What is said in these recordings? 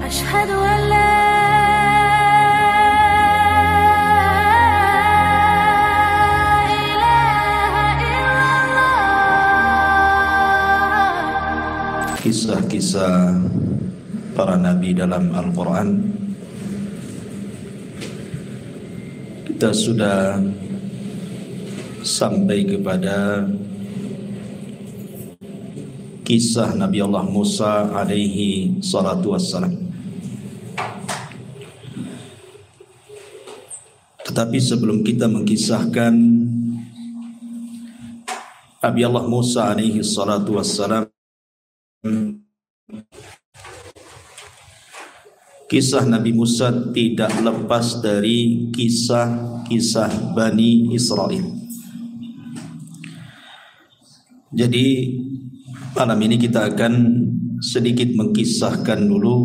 أشهد أن لا kisah-kisah para nabi dalam Al-Quran. Kita sudah sampai kepada kisah Nabi Allah Musa alaihi salatu wassalam. Tetapi sebelum kita mengkisahkan Nabi Allah Musa alaihi salatu wassalam, kisah Nabi Musa tidak lepas dari kisah-kisah Bani Israel. Jadi malam ini kita akan sedikit mengkisahkan dulu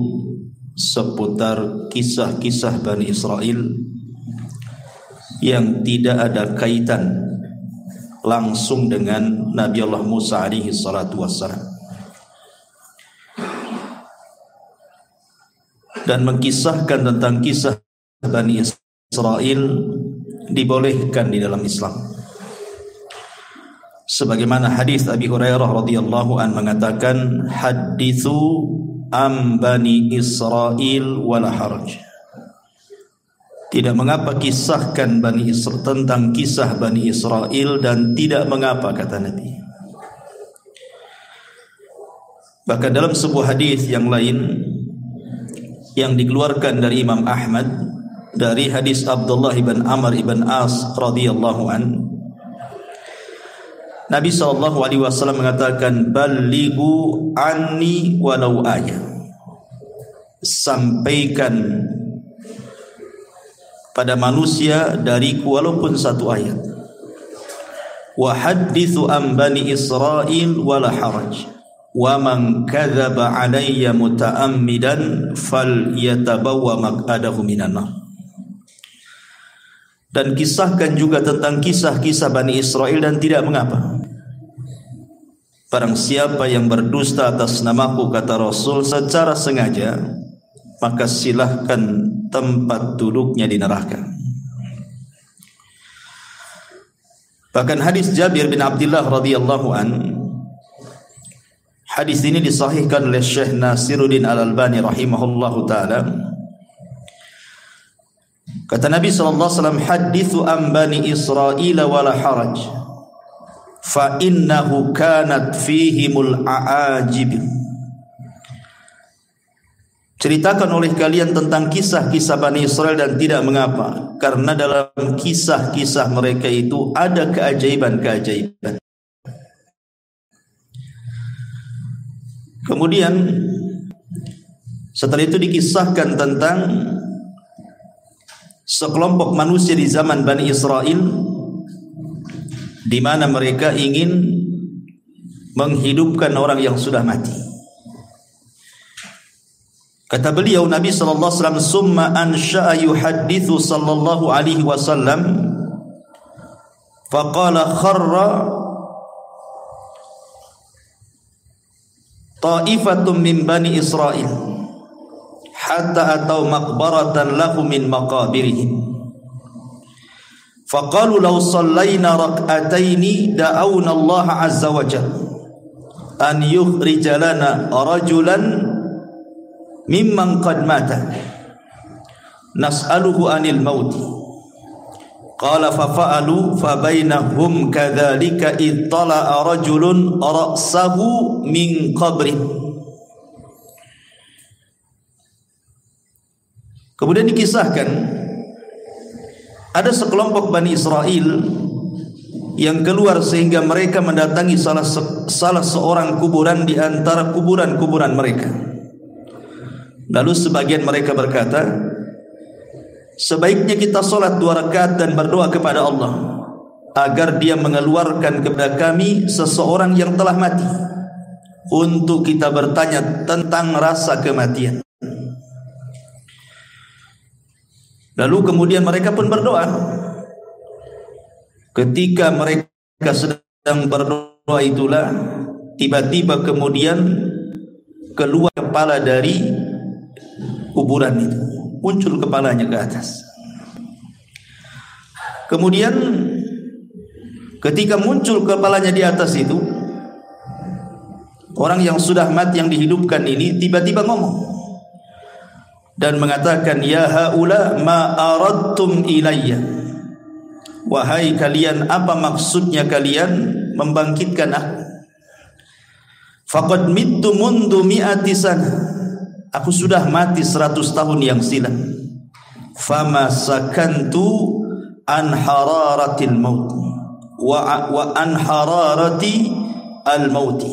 seputar kisah-kisah Bani Israel yang tidak ada kaitan langsung dengan Nabi Allah Musa alaihi salatu wassalam. Dan mengkisahkan tentang kisah Bani Israel dibolehkan di dalam Islam. Sebagaimana hadis Abi Hurairah radhiyallahu an mengatakan, haditsu am Bani Israel wala haraj. Tidak mengapa kisahkan Bani Israel, tentang kisah Bani Israel, dan tidak mengapa, kata Nabi. Bahkan dalam sebuah hadis yang lain yang dikeluarkan dari Imam Ahmad dari hadis Abdullah ibn Amr ibn As radhiyallahu an, Nabi SAW mengatakan, balighu anni walau ayat. Sampaikan pada manusia dariku walaupun satu ayat. Wa hadithu an Bani Israel wala haraj. Wa man kadzaba alayya muta'ammidan falyatabawwa maq'adahu minan nar. Dan kisahkan juga tentang kisah-kisah Bani Israel dan tidak mengapa. Barang siapa yang berdusta atas namaku, kata Rasul, secara sengaja, maka silahkan tempat duduknya di neraka. Bahkan hadis Jabir bin Abdullah radhiyallahu an, hadis ini disahihkan oleh Syekh Nasiruddin Al-Albani rahimahullahu taala. Kata Nabi sallallahu alaihi wasallam, hadithu an Bani Israel wala haraj fa innahu kanat fihimul aajib. Ceritakan oleh kalian tentang kisah-kisah Bani Israel dan tidak mengapa, karena dalam kisah-kisah mereka itu ada keajaiban-keajaiban. Kemudian setelah itu dikisahkan tentang sekelompok manusia di zaman Bani Israel, di mana mereka ingin menghidupkan orang yang sudah mati. Kata beliau, Nabi sallallahu alaihi wasallam, summa ansha'a yuhaddithu sallallahu alaihi wasallam faqala kharra ta'ifatun min Bani Israel hatta atau maqbaratan lahu min maqabirihim faqalu law sallayna rak'ataini da'awna Allah azza wa jalla an yukhrija lana rajulan mimman qad mata nas'aluhu anil maut. Qala fa fa'alu fa bainahum kadzalika ittala'a rajulun ra'sahu min qabri. Kemudian dikisahkan ada sekelompok Bani Israel yang keluar sehingga mereka mendatangi salah seorang kuburan di antara kuburan-kuburan mereka. Lalu sebagian mereka berkata, sebaiknya kita solat 2 rakaat dan berdoa kepada Allah agar Dia mengeluarkan kepada kami seseorang yang telah mati untuk kita bertanya tentang rasa kematian. Lalu kemudian mereka pun berdoa. Ketika mereka sedang berdoa itulah tiba-tiba kemudian keluar kepala dari kuburan itu, muncul kepalanya ke atas. Kemudian ketika muncul kepalanya di atas itu, orang yang sudah mati yang dihidupkan ini tiba-tiba ngomong dan mengatakan, ya haula ma aradtum ilayya, wahai kalian, apa maksudnya kalian membangkitkan aku? Faqad mittu mundu mi'ati sana, aku sudah mati 100 tahun yang silam. Fama sakantu an hararatil maut wa an hararati al mauti,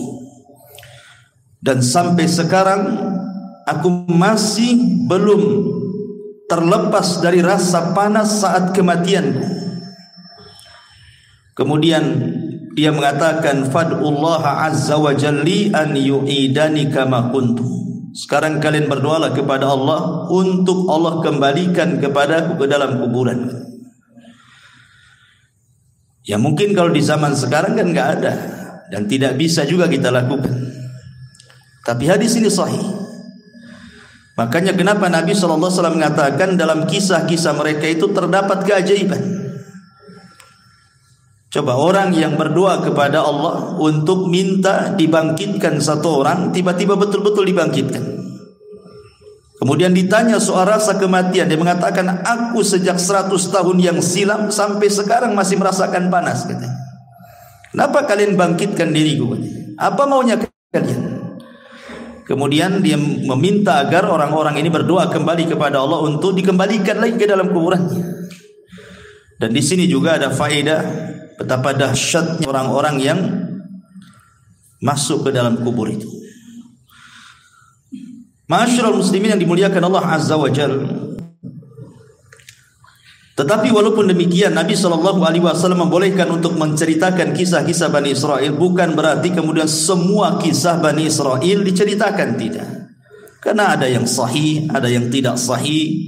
dan sampai sekarang aku masih belum terlepas dari rasa panas saat kematianku. Kemudian dia mengatakan, fad'ullaha azza wa jalli an yu'idani kama kuntu. Sekarang kalian berdoalah kepada Allah untuk Allah kembalikan kepadaku ke dalam kuburan. Ya mungkin kalau di zaman sekarang kan enggak ada dan tidak bisa juga kita lakukan. Tapi hadis ini sahih. Makanya kenapa Nabi SAW mengatakan dalam kisah-kisah mereka itu terdapat keajaiban. Coba orang yang berdoa kepada Allah untuk minta dibangkitkan satu orang, tiba-tiba betul-betul dibangkitkan. Kemudian ditanya soal rasa kematian, dia mengatakan, aku sejak 100 tahun yang silam sampai sekarang masih merasakan panas, katanya. Kenapa kalian bangkitkan diriku? Apa maunya kalian? Kemudian dia meminta agar orang-orang ini berdoa kembali kepada Allah untuk dikembalikan lagi ke dalam kuburannya. Dan di sini juga ada faedah betapa dahsyatnya orang-orang yang masuk ke dalam kubur itu. Ma'asyiral muslimin yang dimuliakan Allah Azza wa Jalla. Tetapi walaupun demikian, Nabi SAW membolehkan untuk menceritakan kisah-kisah Bani Israel, bukan berarti kemudian semua kisah Bani Israel diceritakan, tidak. Karena ada yang sahih, ada yang tidak sahih,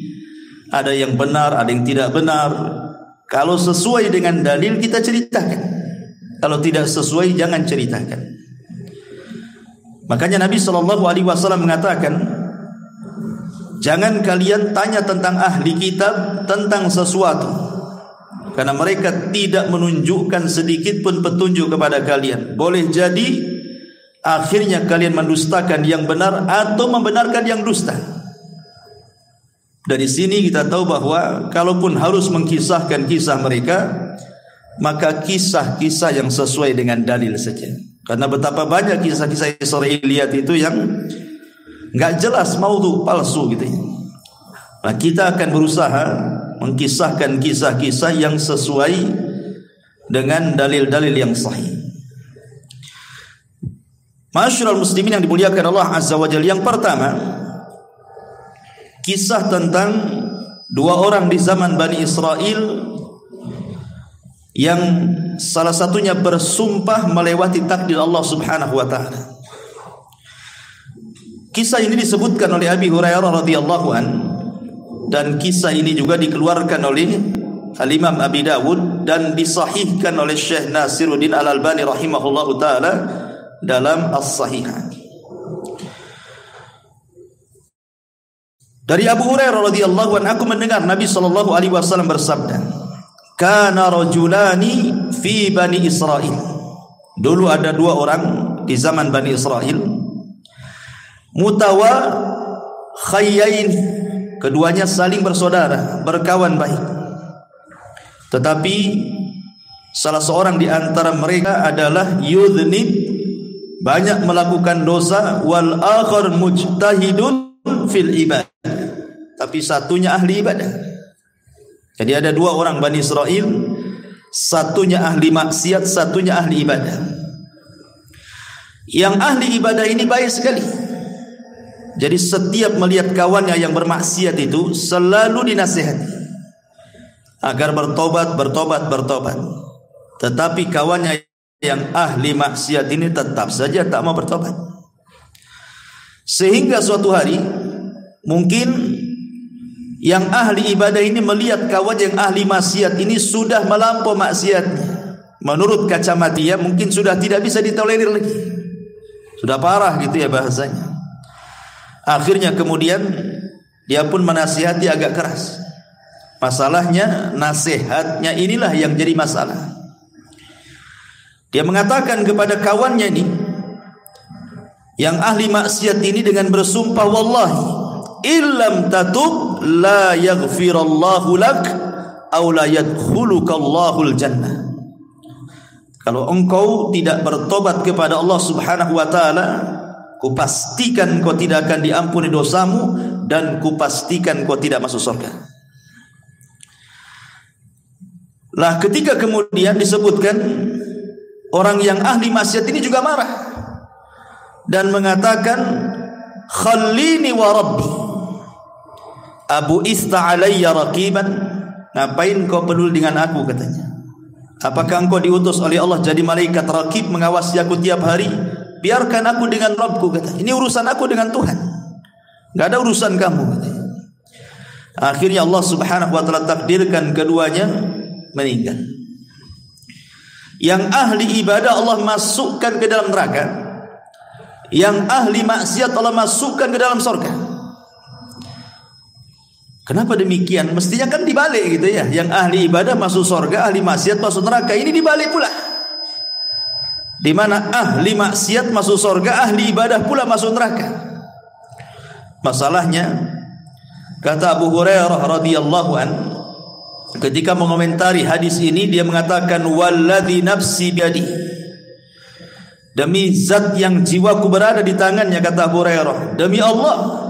ada yang benar, ada yang tidak benar. Kalau sesuai dengan dalil kita ceritakan, kalau tidak sesuai jangan ceritakan. Makanya Nabi SAW mengatakan, jangan kalian tanya tentang ahli kitab tentang sesuatu, karena mereka tidak menunjukkan sedikit pun petunjuk kepada kalian. Boleh jadi akhirnya kalian mendustakan yang benar atau membenarkan yang dusta. Dari sini kita tahu bahwa kalaupun harus mengkisahkan kisah mereka, maka kisah-kisah yang sesuai dengan dalil saja. Karena betapa banyak kisah-kisah Israiliyat itu yang enggak jelas, maudhu, palsu gitu ya. Nah, kita akan berusaha mengkisahkan kisah-kisah yang sesuai dengan dalil-dalil yang sahih. Ma'asyiral muslimin yang dimuliakan Allah Azza wa Jalla, yang pertama, kisah tentang dua orang di zaman Bani Israel yang salah satunya bersumpah melewati takdir Allah Subhanahu wa taala. Kisah ini disebutkan oleh Abi Hurairah radhiyallahu an, dan kisah ini juga dikeluarkan oleh Al-Imam Abi Dawud dan disahihkan oleh Syekh Nasiruddin Al-Albani rahimahullahu taala dalam As-Sahihah. Dari Abu Hurairah radhiyallahu an, aku mendengar Nabi sallallahu alaihi wasallam bersabda, kana rajulani fi Bani Israel. Dulu ada dua orang di zaman Bani Israel, mutawakhayyain, keduanya saling bersaudara, berkawan baik. Tetapi salah seorang di antara mereka adalah yudhnib, banyak melakukan dosa, wal akhar mujtahidun fil ibadah, tapi satunya ahli ibadah. Jadi ada dua orang Bani Israel, satunya ahli maksiat, satunya ahli ibadah. Yang ahli ibadah ini baik sekali. Jadi setiap melihat kawannya yang bermaksiat itu selalu dinasihati agar bertobat. Tetapi kawannya yang ahli maksiat ini tetap saja tak mau bertobat. Sehingga suatu hari mungkin yang ahli ibadah ini melihat kawan yang ahli maksiat ini sudah melampau maksiatnya. Menurut kacamata dia mungkin sudah tidak bisa ditolerir lagi, sudah parah gitu ya bahasanya. Akhirnya kemudian dia pun menasihati agak keras. Masalahnya nasihatnya inilah yang jadi masalah. Dia mengatakan kepada kawannya ini yang ahli maksiat ini dengan bersumpah, wallahi illam tatub la yaghfirallahu lak aw la yadkhulukallahul jannah. Kalau engkau tidak bertobat kepada Allah Subhanahu wa taala, kupastikan kau tidak akan diampuni dosamu dan kupastikan kau tidak masuk surga. Lah ketika kemudian disebutkan, orang yang ahli maksiat ini juga marah dan mengatakan, khallini wa rabbi abu ista alayya raqiban, ngapain kau peduli dengan aku, katanya. Apakah engkau diutus oleh Allah jadi malaikat raqib mengawasi aku tiap hari? Biarkan aku dengan Rabbku, kata. Ini urusan aku dengan Tuhan, enggak ada urusan kamu, katanya. Akhirnya Allah Subhanahu wa taala takdirkan keduanya meninggal. Yang ahli ibadah Allah masukkan ke dalam neraka, yang ahli maksiat Allah masukkan ke dalam surga. Kenapa demikian? Mestinya kan dibalik gitu ya. Yang ahli ibadah masuk surga, ahli maksiat masuk neraka. Ini dibalik pula. Di mana ahli maksiat masuk surga, ahli ibadah pula masuk neraka. Masalahnya, kata Abu Hurairah radhiyallahu an, ketika mengomentari hadis ini, dia mengatakan, walladzi nafsi biyadi, demi zat yang jiwaku berada di tangannya, kata Abu Hurairah, demi Allah,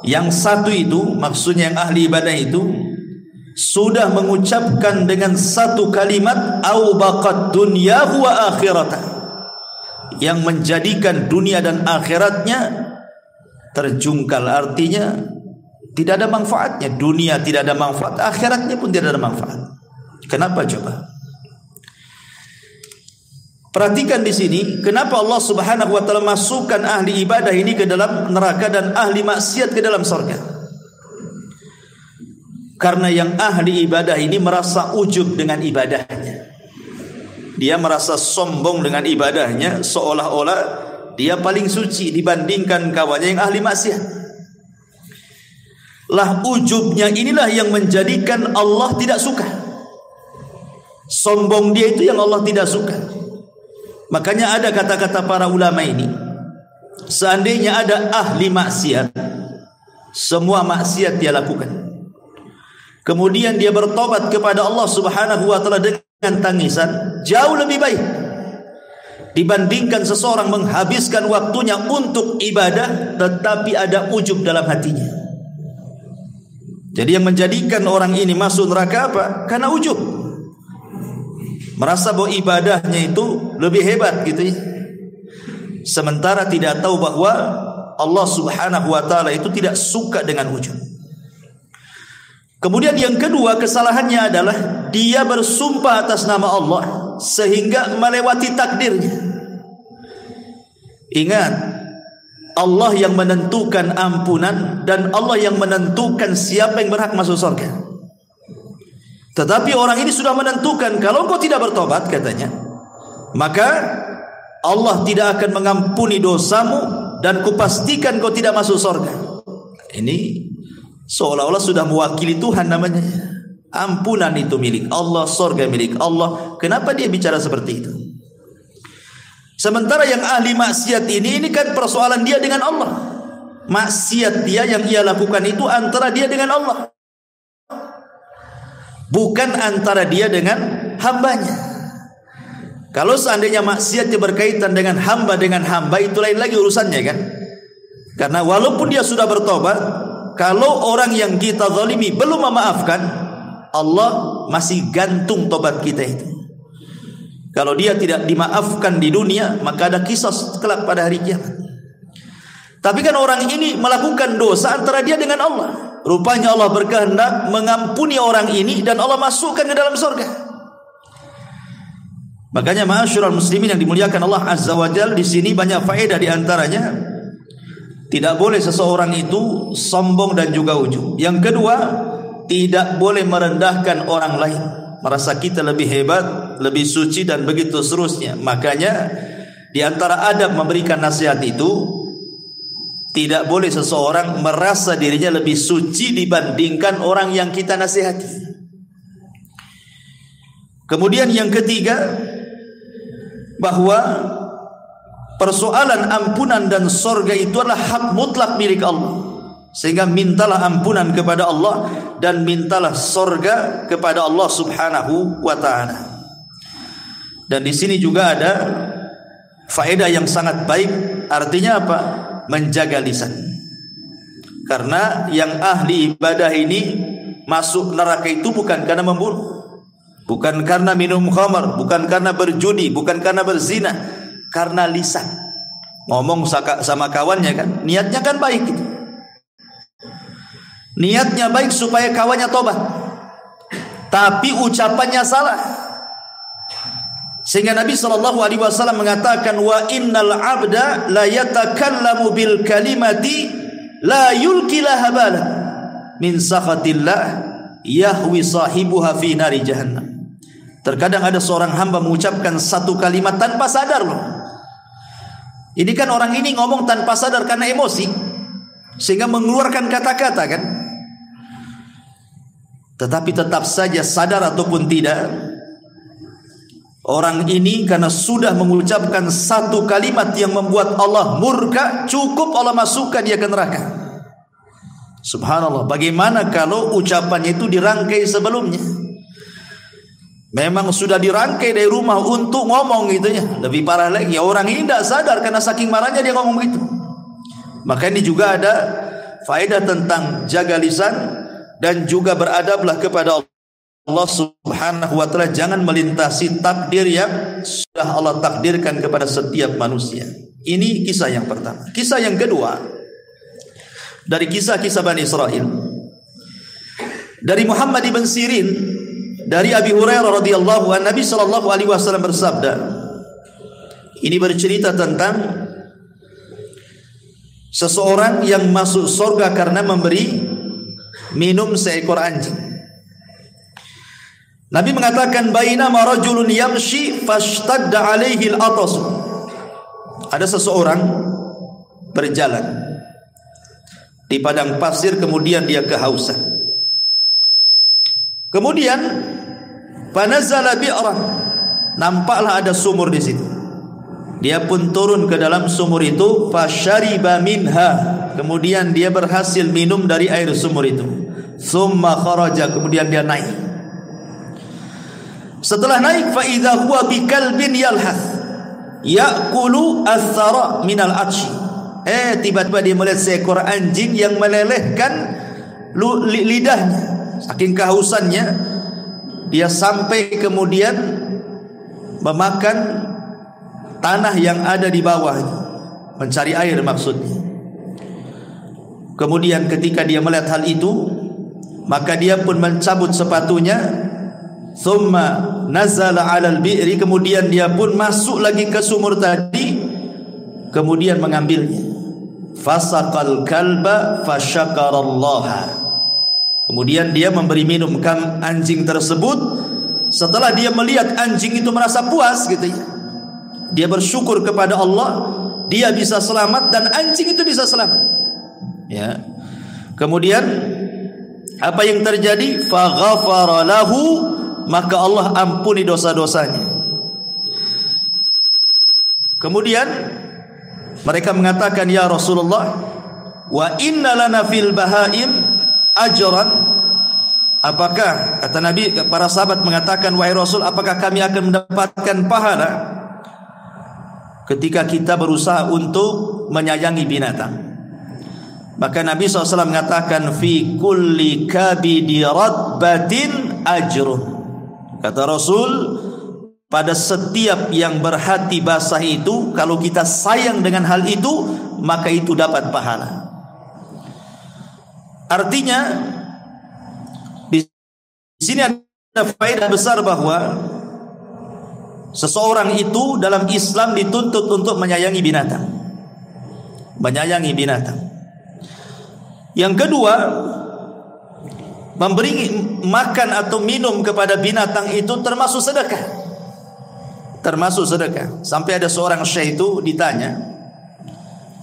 yang satu itu, maksudnya yang ahli ibadah itu, sudah mengucapkan dengan satu kalimat, au baqad dunyahu wa akhirata, yang menjadikan dunia dan akhiratnya terjungkal. Artinya tidak ada manfaatnya. Dunia tidak ada manfaat, akhiratnya pun tidak ada manfaat. Kenapa coba? Perhatikan di sini, kenapa Allah Subhanahu wa taala masukkan ahli ibadah ini ke dalam neraka dan ahli maksiat ke dalam surga? Karena yang ahli ibadah ini merasa ujub dengan ibadahnya. Dia merasa sombong dengan ibadahnya, seolah-olah dia paling suci dibandingkan kawannya yang ahli maksiat. Lah ujubnya inilah yang menjadikan Allah tidak suka. Sombong dia itu yang Allah tidak suka. Makanya ada kata-kata para ulama ini, seandainya ada ahli maksiat, semua maksiat dia lakukan, kemudian dia bertobat kepada Allah Subhanahu wa taala dengan tangisan, jauh lebih baik dibandingkan seseorang menghabiskan waktunya untuk ibadah tetapi ada ujub dalam hatinya. Jadi yang menjadikan orang ini masuk neraka apa? Karena ujub, merasa bahwa ibadahnya itu lebih hebat gitu ya. Sementara tidak tahu bahwa Allah Subhanahu wa taala itu tidak suka dengan ujub. Kemudian yang kedua kesalahannya adalah dia bersumpah atas nama Allah sehingga melewati takdirnya. Ingat, Allah yang menentukan ampunan dan Allah yang menentukan siapa yang berhak masuk surga. Tetapi orang ini sudah menentukan, kalau kau tidak bertobat, katanya, maka Allah tidak akan mengampuni dosamu dan kupastikan kau tidak masuk surga. Ini seolah-olah sudah mewakili Tuhan namanya. Ampunan itu milik Allah, surga milik Allah. Kenapa dia bicara seperti itu? Sementara yang ahli maksiat ini kan persoalan dia dengan Allah. Maksiat dia yang ia lakukan itu antara dia dengan Allah, bukan antara dia dengan hambanya. Kalau seandainya maksiatnya berkaitan dengan hamba itu lain lagi urusannya kan. Karena walaupun dia sudah bertobat, kalau orang yang kita zalimi belum memaafkan, Allah masih gantung tobat kita itu. Kalau dia tidak dimaafkan di dunia, maka ada kisah kelak pada hari kiamat. Tapi kan orang ini melakukan dosa antara dia dengan Allah. Rupanya Allah berkehendak mengampuni orang ini dan Allah masukkan ke dalam surga. Makanya ma'asyiral muslimin yang dimuliakan Allah Azza wa Jalla, di sini banyak faedah, di antaranya tidak boleh seseorang itu sombong dan juga ujub. Yang kedua, tidak boleh merendahkan orang lain, merasa kita lebih hebat, lebih suci dan begitu seterusnya. Makanya di antara adab memberikan nasihat itu, Tidak boleh seseorang merasa dirinya lebih suci dibandingkan orang yang kita nasihati. Kemudian yang ketiga, bahwa persoalan ampunan dan surga itu adalah hak mutlak milik Allah. Sehingga mintalah ampunan kepada Allah dan mintalah surga kepada Allah Subhanahu wa taala. Dan di sini juga ada faedah yang sangat baik. Artinya apa? Menjaga lisan. Karena yang ahli ibadah ini masuk neraka itu bukan karena membunuh, bukan karena minum khamar, bukan karena berjudi, bukan karena berzina, karena lisan. Ngomong sama kawannya kan, niatnya kan baik gitu. Niatnya baik supaya kawannya tobat, tapi ucapannya salah. Sehingga Nabi SAW mengatakan, wa innal abda la yatakallamu bil kalimati la yulki laha bala min sakhatillah yahwi sahibuha fi nari jahannam. Terkadang ada seorang hamba mengucapkan satu kalimat tanpa sadar loh. Ini kan orang ini ngomong tanpa sadar karena emosi, sehingga mengeluarkan kata-kata kan. Tetapi tetap saja sadar ataupun tidak, orang ini karena sudah mengucapkan satu kalimat yang membuat Allah murka, cukup Allah masukkan dia ke neraka. Subhanallah, bagaimana kalau ucapannya itu dirangkai sebelumnya? Memang sudah dirangkai dari rumah untuk ngomong gitu ya. Lebih parah lagi, orang ini tidak sadar karena saking marahnya dia ngomong begitu. Maka ini juga ada faedah tentang jaga lisan dan juga beradablah kepada Allah Subhanahu wa taala. Jangan melintasi takdir yang sudah Allah takdirkan kepada setiap manusia. Ini kisah yang pertama. Kisah yang kedua, dari kisah-kisah Bani Israel, dari Muhammad ibn Sirin, dari Abi Hurairah radhiyallahu anhu, Nabi sallallahu alaihi wasallam bersabda. Ini bercerita tentang seseorang yang masuk surga karena memberi minum seekor anjing. Nabi mengatakan, bainama rajulun yamshi fashtadda alaihi al-atas. Ada seseorang berjalan di padang pasir, kemudian dia kehausan. Kemudian fanazala bi'ran, nampaklah ada sumur di situ. Dia pun turun ke dalam sumur itu, fasyariba minha, kemudian dia berhasil minum dari air sumur itu. Tsumma kharaja, kemudian dia naik. Setelah naik, fa idza huwa bikalbin yalhath ya'kulu athara minal atshi. Tiba-tiba dia melihat seekor anjing yang melelehkan lidahnya. Saking kehausannya, dia sampai kemudian memakan tanah yang ada di bawah, mencari air maksudnya. Kemudian ketika dia melihat hal itu, maka dia pun mencabut sepatunya. Thumma nazala 'alal bi'ri, kemudian dia pun masuk lagi ke sumur tadi, kemudian mengambilnya. Fasaqal kalba fasyakarallaha, kemudian dia memberi minum anjing tersebut. Setelah dia melihat anjing itu merasa puas gitu ya, dia bersyukur kepada Allah, dia bisa selamat dan anjing itu bisa selamat ya. Kemudian apa yang terjadi? Faghafara lahu, maka Allah ampuni dosa-dosanya. Kemudian mereka mengatakan, ya Rasulullah, wa inna lana fil bahaim ajran. Apakah, kata Nabi, para sahabat mengatakan, wahai Rasul, apakah kami akan mendapatkan pahala ketika kita berusaha untuk menyayangi binatang? Maka Nabi SAW mengatakan, fi kulli kabidi ratbatin ajrun. Kata Rasul, pada setiap yang berhati basah itu, kalau kita sayang dengan hal itu, maka itu dapat pahala. Artinya di sini ada faedah besar bahwa seseorang itu dalam Islam dituntut untuk menyayangi binatang. Menyayangi binatang. Yang kedua, memberi makan atau minum kepada binatang itu termasuk sedekah. Termasuk sedekah. Sampai ada seorang syekh itu ditanya,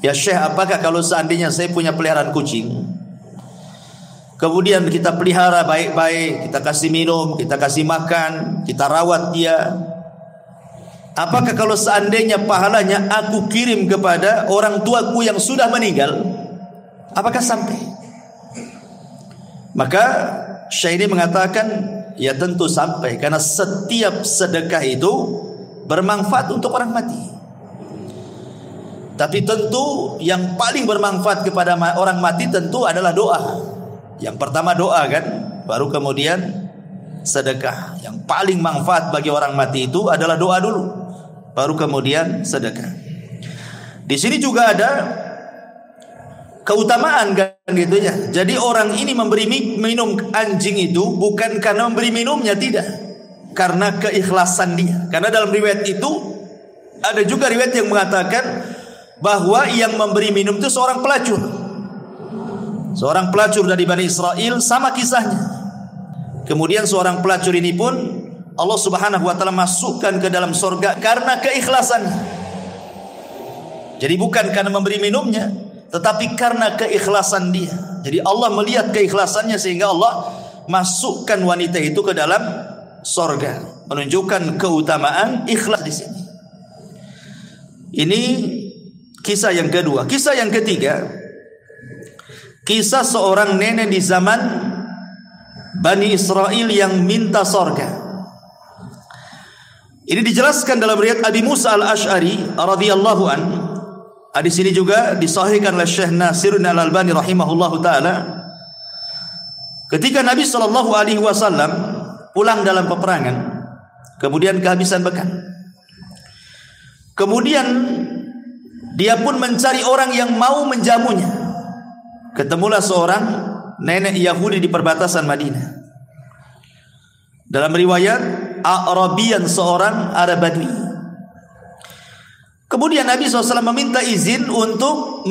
"Ya Syekh, apakah kalau seandainya saya punya peliharaan kucing, kemudian kita pelihara baik-baik, kita kasih minum, kita kasih makan, kita rawat dia, apakah kalau seandainya pahalanya aku kirim kepada orang tuaku yang sudah meninggal, apakah sampai?" Maka Syekh ini mengatakan, ya tentu sampai, karena setiap sedekah itu bermanfaat untuk orang mati. Tapi tentu yang paling bermanfaat kepada orang mati tentu adalah doa. Yang pertama doa kan, baru kemudian sedekah. Yang paling manfaat bagi orang mati itu adalah doa dulu, baru kemudian sedekah. Di sini juga ada keutamaan kan gitu ya. Jadi orang ini memberi minum anjing itu bukan karena memberi minumnya, tidak, karena keikhlasan dia. Karena dalam riwayat itu ada juga riwayat yang mengatakan bahwa yang memberi minum itu seorang pelacur. Seorang pelacur dari Bani Israel, sama kisahnya. Kemudian seorang pelacur ini pun Allah Subhanahu wa taala masukkan ke dalam surga karena keikhlasannya. Jadi bukan karena memberi minumnya, tetapi karena keikhlasan dia. Jadi Allah melihat keikhlasannya sehingga Allah masukkan wanita itu ke dalam surga, menunjukkan keutamaan ikhlas di sini. Ini kisah yang kedua. Kisah yang ketiga, kisah seorang nenek di zaman Bani Israel yang minta surga. Ini dijelaskan dalam riwayat Abi Musa al-Ash'ari radhiyallahu an. Hadis ini juga disahihkan oleh Syekh Nasiruddin Al-Albani rahimahullahu taala. Ketika Nabi sallallahu alaihi wasallam pulang dalam peperangan, kemudian kehabisan bekal. Kemudian dia pun mencari orang yang mau menjamunya. Ketemulah seorang nenek Yahudi di perbatasan Madinah. Dalam riwayat Arabian, seorang Arab Badui. Kemudian Nabi SAW meminta izin untuk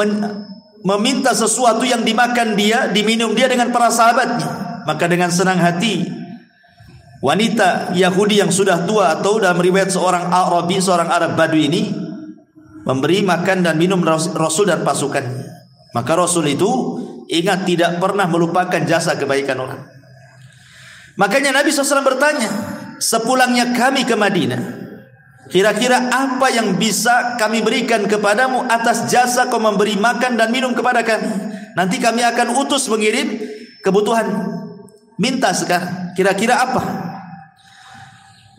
meminta sesuatu yang dimakan dia, diminum dia dengan para sahabatnya. Maka dengan senang hati wanita Yahudi yang sudah tua, atau dalam riwayat seorang Arabi, seorang Arab Badui ini, memberi makan dan minum Rasul dan pasukannya. Maka Rasul itu ingat tidak pernah melupakan jasa kebaikan orang. Makanya Nabi SAW bertanya, sepulangnya kami ke Madinah, kira-kira apa yang bisa kami berikan kepadamu atas jasa kau memberi makan dan minum kepada kami? Nanti kami akan utus mengirim kebutuhan. Minta sekarang, kira-kira apa?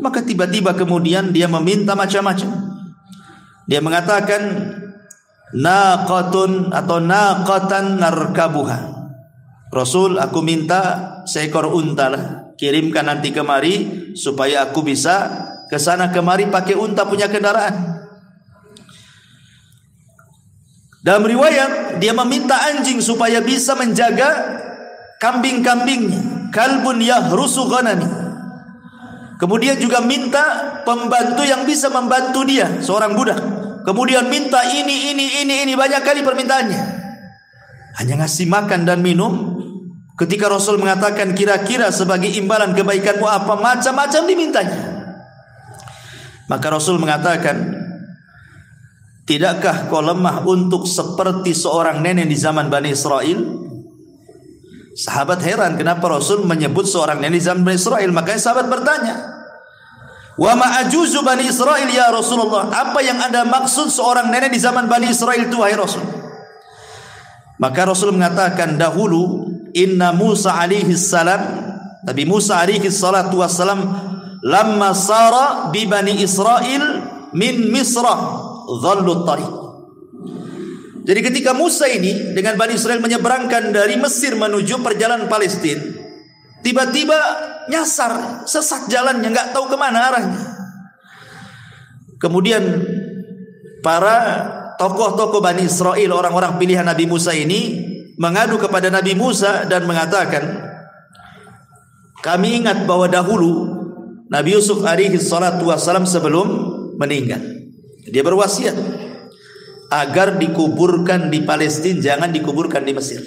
Maka tiba-tiba kemudian dia meminta macam-macam. Dia mengatakan, naqatun atau naqatan narkabuha. Rasul, aku minta seekor unta lah, kirimkan nanti kemari supaya aku bisa ke sana kemari pakai unta punya kendaraan. Dalam riwayat dia meminta anjing supaya bisa menjaga kambing-kambingnya, kalbun yahrusu ghanami. Kemudian juga minta pembantu yang bisa membantu dia, seorang budak. Kemudian minta ini banyak kali permintaannya. Hanya ngasih makan dan minum. Ketika Rasul mengatakan kira-kira sebagai imbalan kebaikanmu apa, macam-macam dimintanya. Maka Rasul mengatakan, tidakkah kau lemah untuk seperti seorang nenek di zaman Bani Israel? Sahabat heran kenapa Rasul menyebut seorang nenek di zaman Bani Israel. Makanya sahabat bertanya, wa ma'ajuzu Bani Israel ya Rasulullah, apa yang Anda maksud seorang nenek di zaman Bani Israel itu wahai Rasul? Maka Rasul mengatakan, dahulu inna Musa alaihi salam, Nabi Musa alaihi salatu wassalam, lamma sara bi Bani Israel min Misra dhallu tariq. Jadi ketika Musa ini dengan Bani Israel menyeberangkan dari Mesir menuju perjalanan Palestina, tiba-tiba nyasar, sesat jalannya, nggak tahu kemana arahnya. Kemudian para tokoh-tokoh Bani Israel, orang-orang pilihan Nabi Musa ini mengadu kepada Nabi Musa dan mengatakan, kami ingat bahwa dahulu Nabi Yusuf alaihi salatu wassalam sebelum meninggal, dia berwasiat agar dikuburkan di Palestina, jangan dikuburkan di Mesir.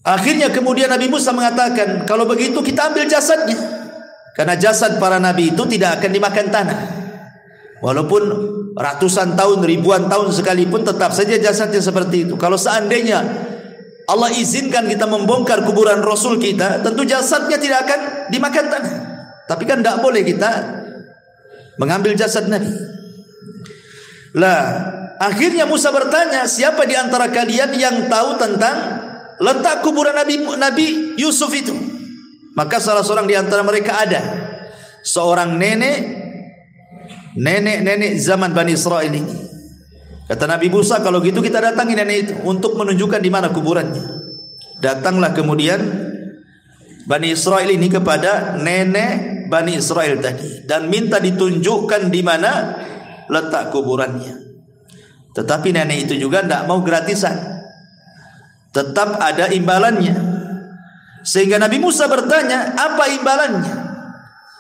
Akhirnya kemudian Nabi Musa mengatakan, kalau begitu kita ambil jasadnya, karena jasad para nabi itu tidak akan dimakan tanah. Walaupun ratusan tahun, ribuan tahun sekalipun tetap saja jasadnya seperti itu. Kalau seandainya Allah izinkan kita membongkar kuburan Rasul kita, tentu jasadnya tidak akan dimakan tanah. Tapi kan tidak boleh kita mengambil jasad Nabi. Lah, akhirnya Musa bertanya, siapa di antara kalian yang tahu tentang letak kuburan Nabi Yusuf itu? Maka salah seorang di antara mereka ada seorang nenek zaman Bani Israel ini. Kata Nabi Musa, kalau gitu kita datangi nenek itu untuk menunjukkan di mana kuburannya. Datanglah kemudian Bani Israel ini kepada nenek Bani Israel tadi dan minta ditunjukkan di mana letak kuburannya. Tetapi nenek itu juga tidak mau gratisan, tetap ada imbalannya. Sehingga Nabi Musa bertanya, apa imbalannya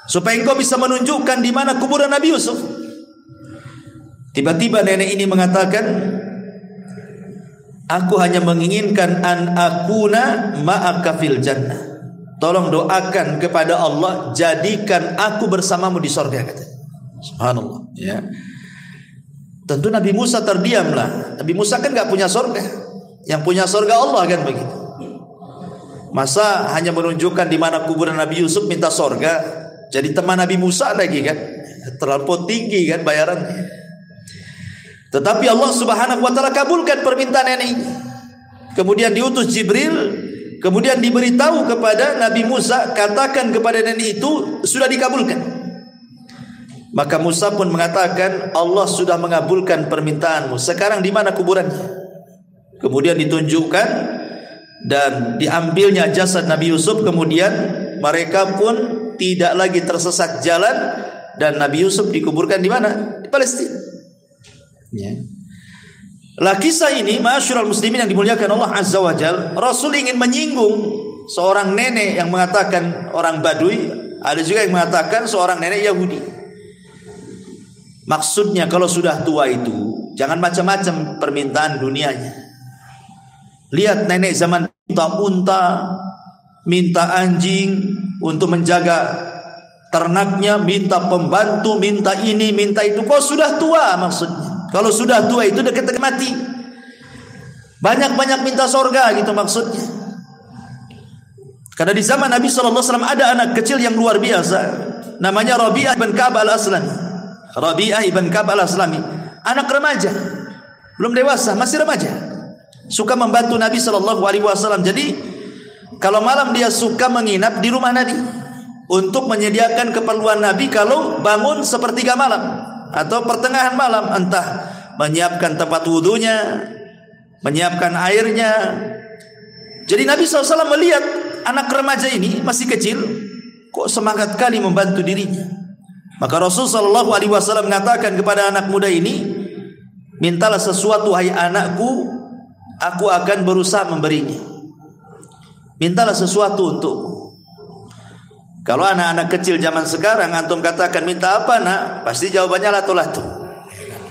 supaya engkau bisa menunjukkan di mana kuburan Nabi Yusuf? Tiba-tiba nenek ini mengatakan, aku hanya menginginkan an akuna ma'aka fil jannah. Tolong doakan kepada Allah, jadikan aku bersamamu di surga, kata. Subhanallah, ya. Tentu Nabi Musa terdiamlah. Nabi Musa kan enggak punya surga. Yang punya surga Allah, kan begitu. Masa hanya menunjukkan di mana kuburan Nabi Yusuf minta surga? Jadi teman Nabi Musa lagi, kan? Terlalu tinggi kan bayarannya. Tetapi Allah Subhanahu wa taala kabulkan permintaan nenek ini. Kemudian diutus Jibril, kemudian diberitahu kepada Nabi Musa, katakan kepada nenek itu sudah dikabulkan. Maka Musa pun mengatakan, Allah sudah mengabulkan permintaanmu. Sekarang di mana kuburannya? Kemudian ditunjukkan dan diambilnya jasad Nabi Yusuf. Kemudian mereka pun tidak lagi tersesat jalan dan Nabi Yusuf dikuburkan di mana? Di Palestina. Ya. Lah kisah ini, ma'asyiral muslimin yang dimuliakan Allah Azza wa Jalla, Rasul ingin menyinggung seorang nenek yang mengatakan orang Badui, ada juga yang mengatakan seorang nenek Yahudi. Maksudnya kalau sudah tua itu jangan macam-macam permintaan dunianya. Lihat nenek zaman minta unta, minta anjing untuk menjaga ternaknya, minta pembantu, minta ini, minta itu. Kok sudah tua maksudnya? Kalau sudah tua itu dekat mati. Banyak-banyak minta surga gitu maksudnya. Karena di zaman Nabi SAW ada anak kecil yang luar biasa. Namanya Rabi'ah ibn Ka'ab al-Aslami. Rabi'ah ibn Ka'ab al-Aslami. Anak remaja. Belum dewasa, masih remaja. Suka membantu Nabi SAW. Jadi kalau malam dia suka menginap di rumah Nabi. Untuk menyediakan keperluan Nabi kalau bangun sepertiga malam. Atau pertengahan malam, entah menyiapkan tempat wudunya, menyiapkan airnya. Jadi Nabi SAW melihat anak remaja ini masih kecil, kok semangat kali membantu dirinya. Maka Rasul SAW mengatakan kepada anak muda ini, mintalah sesuatu hai anakku, aku akan berusaha memberinya. Mintalah sesuatu untukku. Kalau anak-anak kecil zaman sekarang antum katakan minta apa nak, pasti jawabannya latu-latu.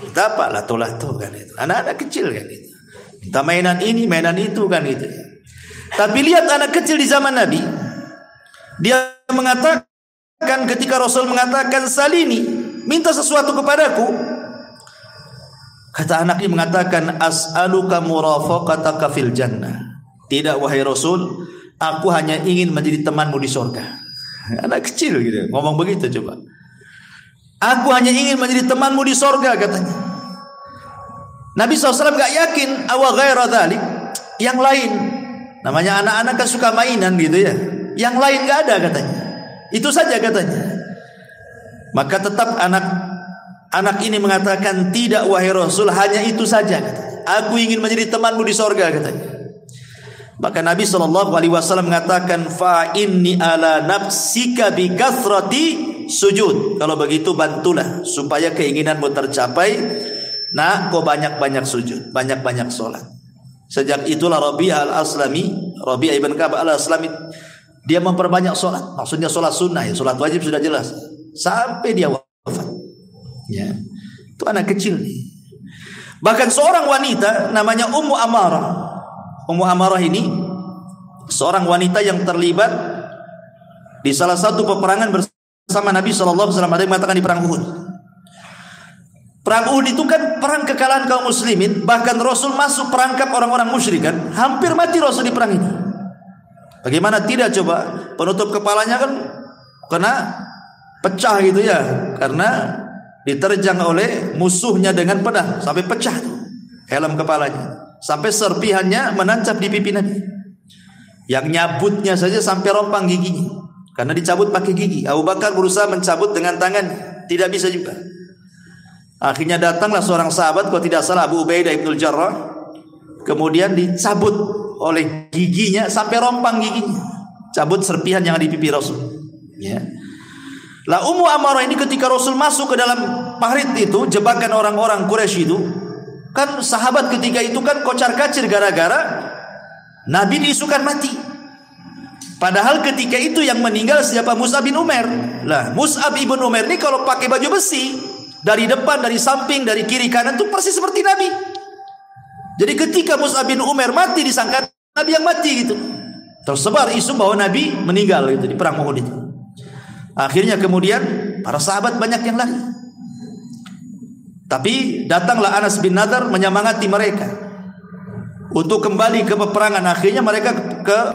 Minta apa? Latu-latu kan itu. Anak-anak kecil kan itu. Minta mainan ini, mainan itu kan itu. Tapi lihat anak kecil di zaman Nabi, dia mengatakan ketika Rasul mengatakan salini, minta sesuatu kepadaku. Kata anak ini mengatakan as'aluka murafaqataka fil jannah. Tidak wahai Rasul, aku hanya ingin menjadi temanmu di surga. Anak kecil gitu ngomong begitu coba. Aku hanya ingin menjadi temanmu di sorga katanya. Nabi SAW gak yakin awa ghaira dhalik, yang lain. Namanya anak-anak kan suka mainan gitu ya. Yang lain gak ada katanya. Itu saja katanya. Maka tetap anak ini mengatakan tidak wahai Rasul, hanya itu saja katanya. Aku ingin menjadi temanmu di sorga katanya. Maka Nabi SAW mengatakan fa inni ala nafsika bi kathrati sujud. Kalau begitu bantulah supaya keinginanmu tercapai. Nah, kau banyak-banyak sujud, banyak-banyak sholat. Sejak itulah Rabi'ah al-Aslami, Rabi'ah ibn Ka'ab al-Aslami, dia memperbanyak sholat. Maksudnya sholat sunnah ya, sholat wajib sudah jelas. Sampai dia wafat. Ya, itu anak kecil nih. Bahkan seorang wanita namanya Ummu Amarah. Ummu Amarah ini seorang wanita yang terlibat di salah satu peperangan bersama Nabi SAW. Ada yang mengatakan di perang Uhud. Perang Uhud itu kan perang kekalahan kaum muslimin, bahkan Rasul masuk perangkap orang-orang musyrik kan, hampir mati Rasul di perang ini. Bagaimana tidak coba, penutup kepalanya kan kena pecah gitu ya, karena diterjang oleh musuhnya dengan pedang sampai pecah tuh helm kepalanya, sampai serpihannya menancap di pipi Nabi. Yang nyabutnya saja sampai rompang giginya, karena dicabut pakai gigi. Abu Bakar berusaha mencabut dengan tangan, tidak bisa juga. Akhirnya datanglah seorang sahabat, kalau tidak salah Abu Ubaidah ibn Jarrah, kemudian dicabut oleh giginya sampai rompang giginya, cabut serpihan yang ada di pipi Rasul. Ya. Lah Ummu Amarah ini ketika Rasul masuk ke dalam parit itu, jebakan orang-orang Quraisy itu, kan sahabat ketika itu kan kocar-kacir gara-gara Nabi diisukan mati. Padahal ketika itu yang meninggal siapa? Mus'ab bin Umair. Lah Mus'ab bin Umair ini kalau pakai baju besi, dari depan, dari samping, dari kiri kanan itu persis seperti Nabi. Jadi ketika Mus'ab bin Umair mati, disangka Nabi yang mati gitu. Tersebar isu bahwa Nabi meninggal gitu di perang Uhud itu. Akhirnya kemudian para sahabat banyak yang lari. Tapi datanglah Anas bin Nadar menyemangati mereka untuk kembali ke peperangan. Akhirnya mereka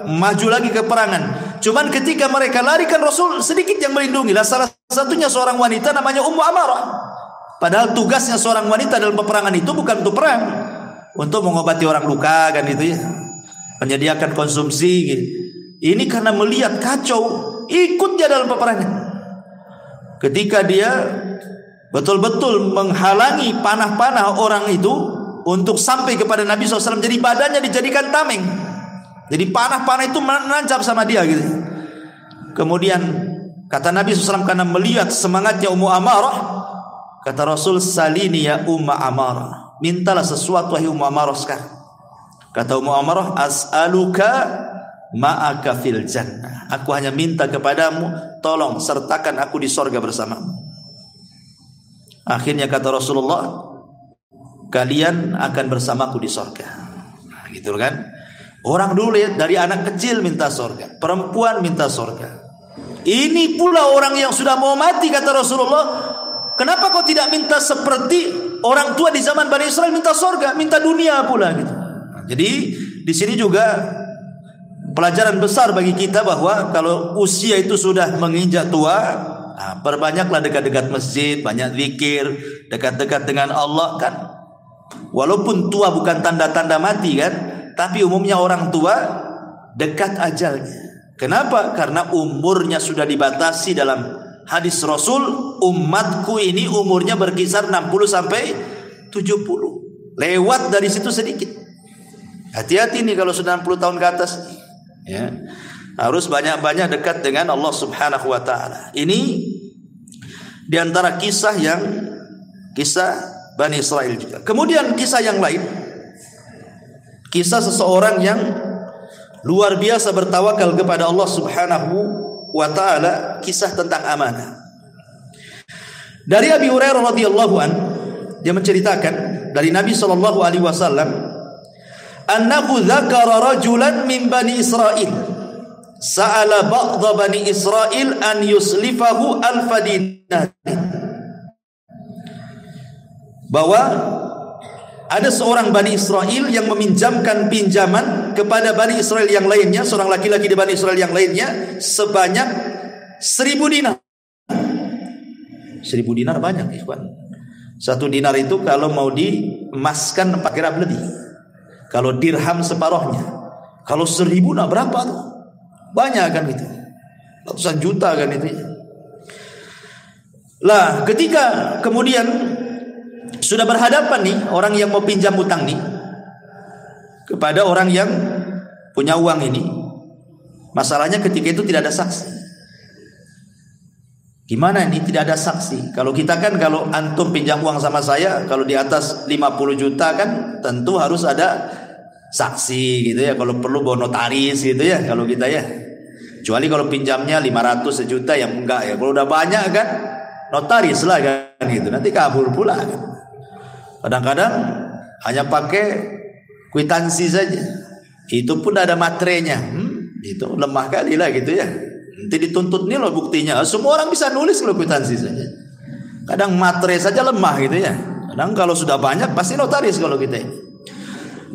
maju lagi ke peperangan. Cuman ketika mereka lari kan Rasul sedikit yang melindungi. Lah salah satunya seorang wanita namanya Ummu Amarah. Padahal tugasnya seorang wanita dalam peperangan itu bukan untuk perang, untuk mengobati orang luka kan itu ya, menyediakan konsumsi gitu. Ini karena melihat kacau, ikut dia dalam peperangan. Ketika dia betul-betul menghalangi panah-panah orang itu untuk sampai kepada Nabi SAW, jadi badannya dijadikan tameng, jadi panah-panah itu menancap sama dia gitu. Kemudian kata Nabi SAW, karena melihat semangatnya Ummu Amarah, kata Rasul, salini ya Ummu Amarah, mintalah sesuatu wahai Ummu Amarah sekarang. Kata Ummu Amarah, as'aluka ma'aka fil jannah, aku hanya minta kepadamu, tolong sertakan aku di sorga bersamamu. Akhirnya kata Rasulullah, kalian akan bersamaku di sorga. Nah, gitu kan. Orang dulu ya, dari anak kecil minta sorga, perempuan minta sorga. Ini pula orang yang sudah mau mati, kata Rasulullah, kenapa kau tidak minta seperti orang tua di zaman Bani Israel minta sorga, minta dunia pula gitu. Nah, jadi di sini juga pelajaran besar bagi kita bahwa kalau usia itu sudah menginjak tua, nah, perbanyaklah dekat-dekat masjid, banyak zikir, dekat-dekat dengan Allah kan. Walaupun tua bukan tanda-tanda mati kan, tapi umumnya orang tua dekat ajalnya. Kenapa? Karena umurnya sudah dibatasi dalam hadis Rasul, umatku ini umurnya berkisar 60 sampai 70. Lewat dari situ sedikit. Hati-hati nih kalau sudah 60 tahun ke atas. Ya. Harus banyak-banyak dekat dengan Allah Subhanahu wa taala. Ini di antara kisah Bani Israel juga. Kemudian kisah yang lain, kisah seseorang yang luar biasa bertawakal kepada Allah Subhanahu wa taala, kisah tentang amanah. Dari Abi Hurairah radhiyallahu an, dia menceritakan dari Nabi sallallahu alaihi wasallam, annahu dzakara rajulan min Bani Israil sa'ala ba'dha Bani Israil an yuslifahu alfa dinar. Bahwa ada seorang Bani Israel yang meminjamkan pinjaman kepada Bani Israel yang lainnya, seorang laki-laki di Bani Israel yang lainnya, sebanyak 1000 dinar. 1000 dinar banyak, ikhwan. 1 dinar itu kalau mau diemaskan 4 gram lebih. Kalau dirham separohnya. Kalau 1000 nah berapa tuh? Banyak kan itu. Ratusan juta kan itu. Lah, ketika kemudian sudah berhadapan nih orang yang mau pinjam utang nih kepada orang yang punya uang ini, masalahnya ketika itu tidak ada saksi. Gimana ini tidak ada saksi? Kalau kita kan, kalau antum pinjam uang sama saya, kalau di atas 50 juta kan tentu harus ada saksi gitu ya, kalau perlu bawa notaris gitu ya kalau kita ya. Kecuali kalau pinjamnya 500 sejuta yang enggak ya. Kalau udah banyak kan notaris lah kan gitu, nanti kabur pula kan. Kadang-kadang hanya pakai kwitansi saja, itu pun ada materainya, itu lemah kali lah gitu ya. Nanti dituntut nih loh buktinya. Semua orang bisa nulis kalau kwitansi saja. Kadang materai saja lemah gitu ya. Kadang kalau sudah banyak pasti notaris kalau kita ini.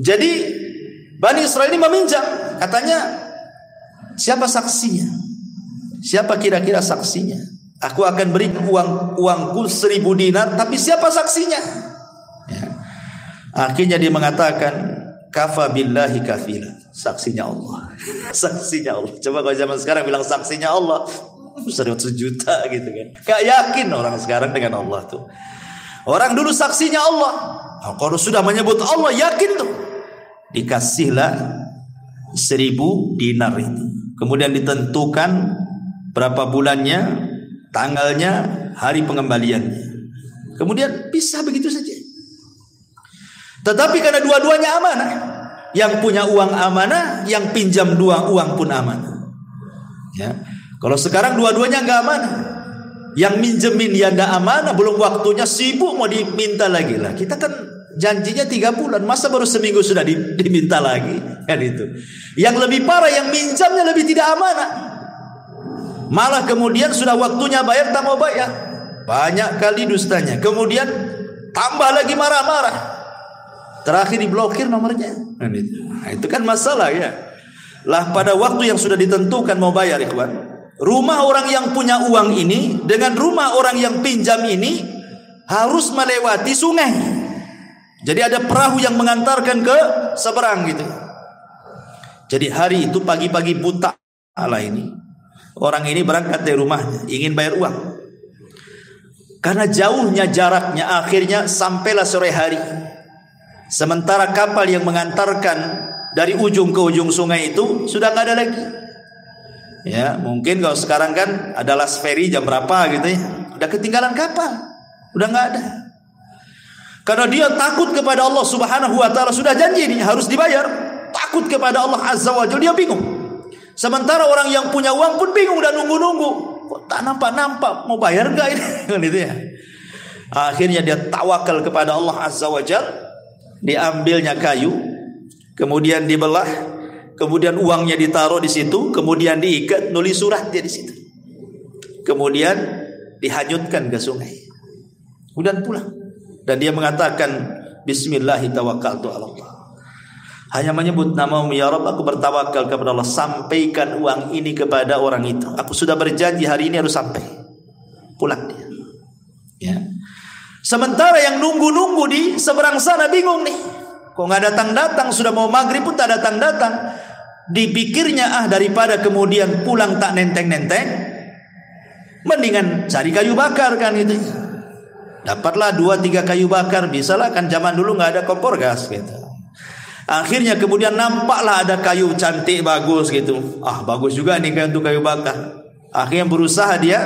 Jadi Bani Israil ini meminjam, katanya siapa saksinya? Siapa kira-kira saksinya? Aku akan beri uangku 1000 dinar, tapi siapa saksinya? Ya. Akhirnya dia mengatakan, kafa billahi kafila, saksinya Allah. Saksinya Allah. Coba kalau zaman sekarang bilang saksinya Allah, 100 juta gitu kan. Gak yakin orang sekarang dengan Allah tuh. Orang dulu saksinya Allah. Nah, kalau sudah menyebut Allah yakin tuh. Dikasihlah 1000 dinar itu. Kemudian ditentukan berapa bulannya, tanggalnya, hari pengembaliannya. Kemudian bisa begitu saja. Tetapi karena dua-duanya amanah, yang punya uang amanah, yang pinjam uang pun amanah. Ya. Kalau sekarang dua-duanya enggak amanah. Yang minjemin ya enggak amanah, belum waktunya, sibuk mau diminta lagi lah. Kita kan janjinya 3 bulan, masa baru seminggu sudah diminta lagi, kan itu. Yang lebih parah, yang minjamnya lebih tidak amanah. Malah kemudian sudah waktunya bayar, tak mau bayar. Banyak kali dustanya. Kemudian tambah lagi marah-marah. Terakhir diblokir nomornya. Nah, itu kan masalah ya. Lah pada waktu yang sudah ditentukan mau bayar, ikhwan. Rumah orang yang punya uang ini dengan rumah orang yang pinjam ini harus melewati sungai. Jadi ada perahu yang mengantarkan ke seberang gitu. Jadi hari itu pagi-pagi buta ala ini, orang ini berangkat dari rumahnya ingin bayar uang. Karena jauhnya jaraknya, akhirnya sampailah sore hari. Sementara kapal yang mengantarkan dari ujung ke ujung sungai itu sudah nggak ada lagi. Ya, mungkin kalau sekarang kan ada last ferry jam berapa gitu ya. Udah ketinggalan kapal. Udah nggak ada. Karena dia takut kepada Allah Subhanahu wa taala, sudah janji ini harus dibayar. Takut kepada Allah Azza wa Jalla, dia bingung. Sementara orang yang punya uang pun bingung dan nunggu-nunggu. Kok tak nampak-nampak, mau bayar enggak ini? Gitu ya. Akhirnya dia tawakal kepada Allah Azza wa Jalla. Diambilnya kayu, kemudian dibelah, kemudian uangnya ditaruh di situ, kemudian diikat, nulis surat dia di situ. Kemudian dihanyutkan ke sungai. Kemudian pulang. Dan dia mengatakan, Bismillahi tawakkaltu ala Allah. Hanya menyebut namamu ya Rabb, aku bertawakal kepada Allah. Sampaikan uang ini kepada orang itu. Aku sudah berjanji hari ini harus sampai. Pulang dia. Ya. Sementara yang nunggu-nunggu di seberang sana bingung nih. Kok nggak datang-datang, sudah mau maghrib pun tak datang-datang. Dipikirnya daripada kemudian pulang tak nenteng-nenteng, mendingan cari kayu bakar kan itu. Dapatlah 2-3 kayu bakar, bisalah kan zaman dulu nggak ada kompor gas gitu. Akhirnya kemudian nampaklah ada kayu cantik bagus gitu. Bagus juga nih untuk kayu bakar. Akhirnya berusaha dia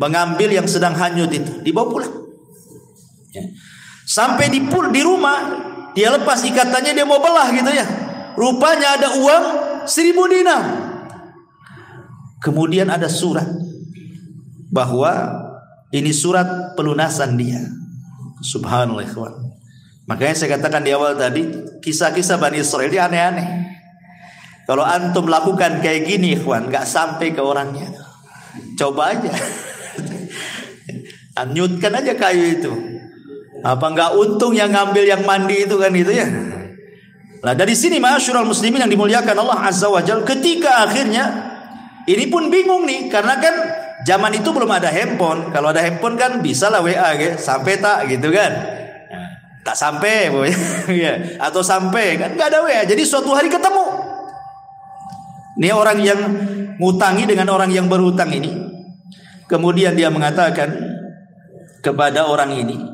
mengambil yang sedang hanyut itu, dibawa pulang. Ya. Sampai di rumah, dia lepas ikatannya, dia mau belah gitu ya. Rupanya ada uang 1000 dinar. Kemudian ada surat bahwa ini surat pelunasan dia. Subhanallah ikhwan. Makanya saya katakan di awal tadi, kisah-kisah Bani Israil ini aneh-aneh. Kalau antum lakukan kayak gini ikhwan, gak sampai ke orangnya. Coba aja. Anyutkan aja kayu itu. Apa enggak untung yang ngambil yang mandi itu kan itu ya. Nah dari sini ma'asyiral muslimin yang dimuliakan Allah Azza wa Jalla, ketika akhirnya ini pun bingung nih, karena kan zaman itu belum ada handphone. Kalau ada handphone kan bisa lah WA gitu, sampai tak gitu kan. Nah, tak sampai ya, atau sampai kan enggak ada WA. Jadi suatu hari ketemu. Ini orang yang ngutangi dengan orang yang berhutang ini. Kemudian dia mengatakan kepada orang ini,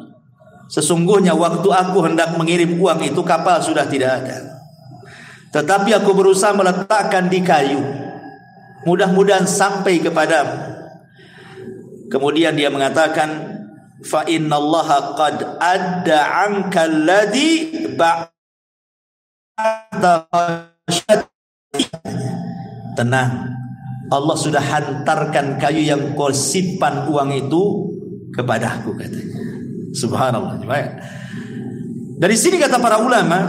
sesungguhnya waktu aku hendak mengirim uang itu kapal sudah tidak ada. Tetapi aku berusaha meletakkan di kayu. Mudah-mudahan sampai kepadamu. Kemudian dia mengatakan, fa innallaha qad adda 'anka alladhi ba'da. Tenang, Allah sudah hantarkan kayu yang kau simpan uang itu kepadaku, katanya. Subhanallah. Dari sini kata para ulama,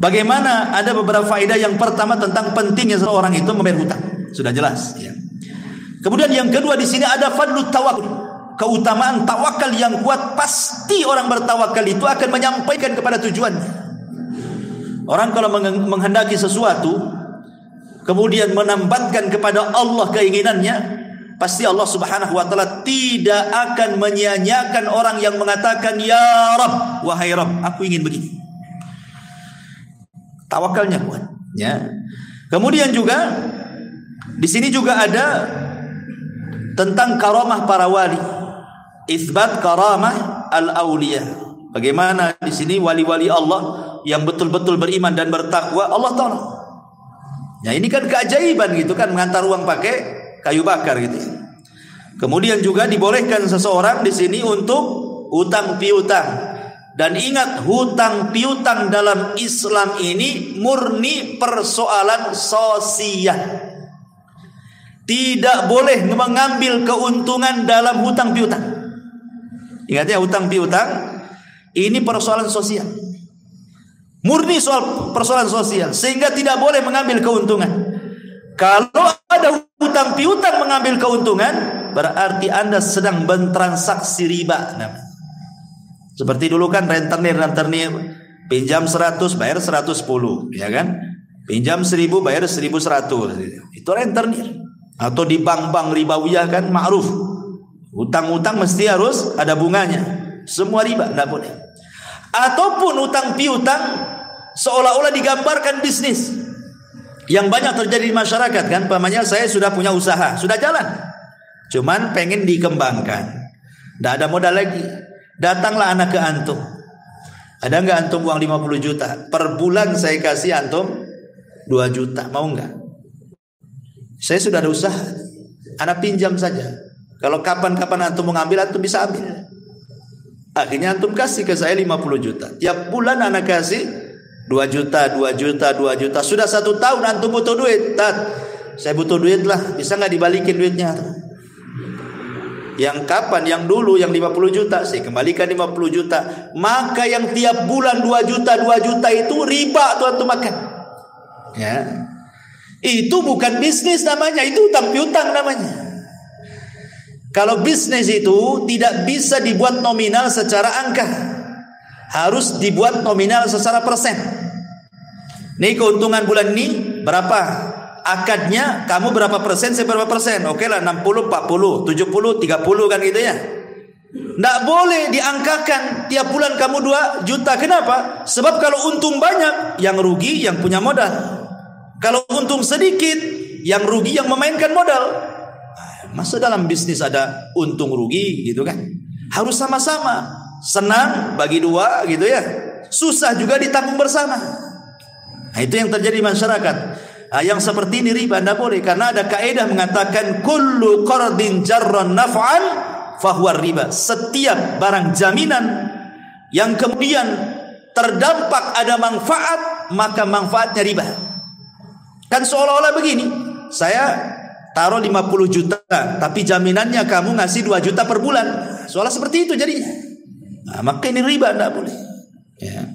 bagaimana ada beberapa faedah. Yang pertama tentang pentingnya seorang itu membayar hutang, sudah jelas ya. Kemudian yang kedua di sini ada fadlut tawakkul, keutamaan tawakal yang kuat, pasti orang bertawakal itu akan menyampaikan kepada tujuannya. Orang kalau menghendaki sesuatu kemudian menambatkan kepada Allah keinginannya, pasti Allah Subhanahu wa taala tidak akan menyia-nyiakan orang yang mengatakan, "Ya Rabb, wahai Rabb, aku ingin begini." Tawakalnya kuat, ya. Kemudian juga di sini juga ada tentang karamah para wali. Isbat karamah al-auliya. Bagaimana di sini wali-wali Allah yang betul-betul beriman dan bertakwa Allah tolong. Ya, ini kan keajaiban gitu kan, mengantar uang pakai kayu bakar gitu. Kemudian juga dibolehkan seseorang di sini untuk hutang piutang. Dan ingat, hutang piutang dalam Islam ini murni persoalan sosial. Tidak boleh mengambil keuntungan dalam hutang piutang. Ingat ya, hutang piutang ini persoalan sosial. Murni soal persoalan sosial, sehingga tidak boleh mengambil keuntungan. Kalau ada hutang piutang mengambil keuntungan, berarti Anda sedang bertransaksi riba. Seperti dulu kan rentenir, pinjam 100 bayar 110, ya kan? Pinjam 1000 bayar 1100. Itu rentenir. Atau di bank-bank ribawiyah kan ma'ruf. Hutang-hutang mesti harus ada bunganya. Semua riba, tidak boleh. Ataupun hutang piutang seolah-olah digambarkan bisnis. Yang banyak terjadi di masyarakat kan, pamannya saya sudah punya usaha, sudah jalan, cuman pengen dikembangkan, tidak ada modal lagi. Datanglah anak ke antum, ada nggak antum uang 50 juta per bulan, saya kasih antum 2 juta, mau nggak? Saya sudah ada usaha, anak pinjam saja, kalau kapan-kapan antum mau ngambil, antum bisa ambil. Akhirnya antum kasih ke saya 50 juta, tiap bulan anak kasih 2 juta, 2 juta, 2 juta. Sudah 1 tahun antum butuh duit. Saya butuh duit lah, bisa nggak dibalikin duitnya? Yang kapan? Yang dulu yang 50 juta saya kembalikan 50 juta. Maka yang tiap bulan 2 juta, 2 juta itu riba tuh antum makan. Ya. Itu bukan bisnis namanya, itu hutang piutang namanya. Kalau bisnis itu tidak bisa dibuat nominal secara angka, harus dibuat nominal secara persen. Nih keuntungan bulan ini berapa? Akadnya kamu berapa persen, saya berapa persen? Oke lah 60, 40, 70, 30 kan gitu ya. Nggak boleh diangkakan tiap bulan kamu 2 juta. Kenapa? Sebab kalau untung banyak, yang rugi yang punya modal. Kalau untung sedikit, yang rugi yang memainkan modal. Masa dalam bisnis ada untung rugi gitu kan? Harus sama-sama. Senang bagi 2 gitu ya. Susah juga ditanggung bersama. Nah, itu yang terjadi di masyarakat. Nah, yang seperti ini riba tidak boleh, karena ada kaidah mengatakan kullu qardin jarran naf'an fahuwa riba. Setiap barang jaminan yang kemudian terdampak ada manfaat, maka manfaatnya riba. Kan seolah-olah begini, saya taruh 50 juta tapi jaminannya kamu ngasih 2 juta per bulan. Seolah seperti itu jadinya. Nah, maka ini riba, tidak boleh ya.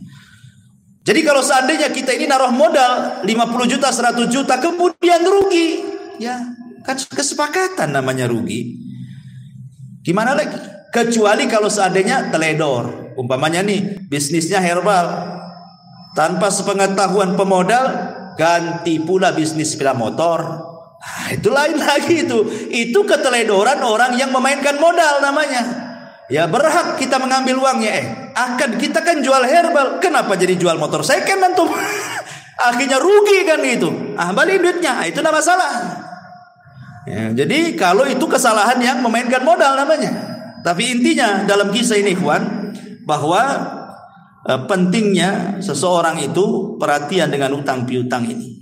Jadi kalau seandainya kita ini naruh modal 50 juta, 100 juta kemudian rugi, ya kan kesepakatan namanya rugi. Gimana lagi? Kecuali kalau seandainya teledor, umpamanya nih bisnisnya herbal, tanpa sepengetahuan pemodal ganti pula bisnis sepeda motor. Nah, itu lain lagi itu. Itu keteledoran orang yang memainkan modal namanya. Ya berhak kita mengambil uangnya. Akan kita kan jual herbal, kenapa jadi jual motor second antum? Akhirnya rugi kan itu. Balik duitnya, itu tidak masalah. Ya, jadi kalau itu kesalahan yang memainkan modal namanya. Tapi intinya dalam kisah ini kawan, bahwa pentingnya seseorang itu perhatian dengan utang piutang ini.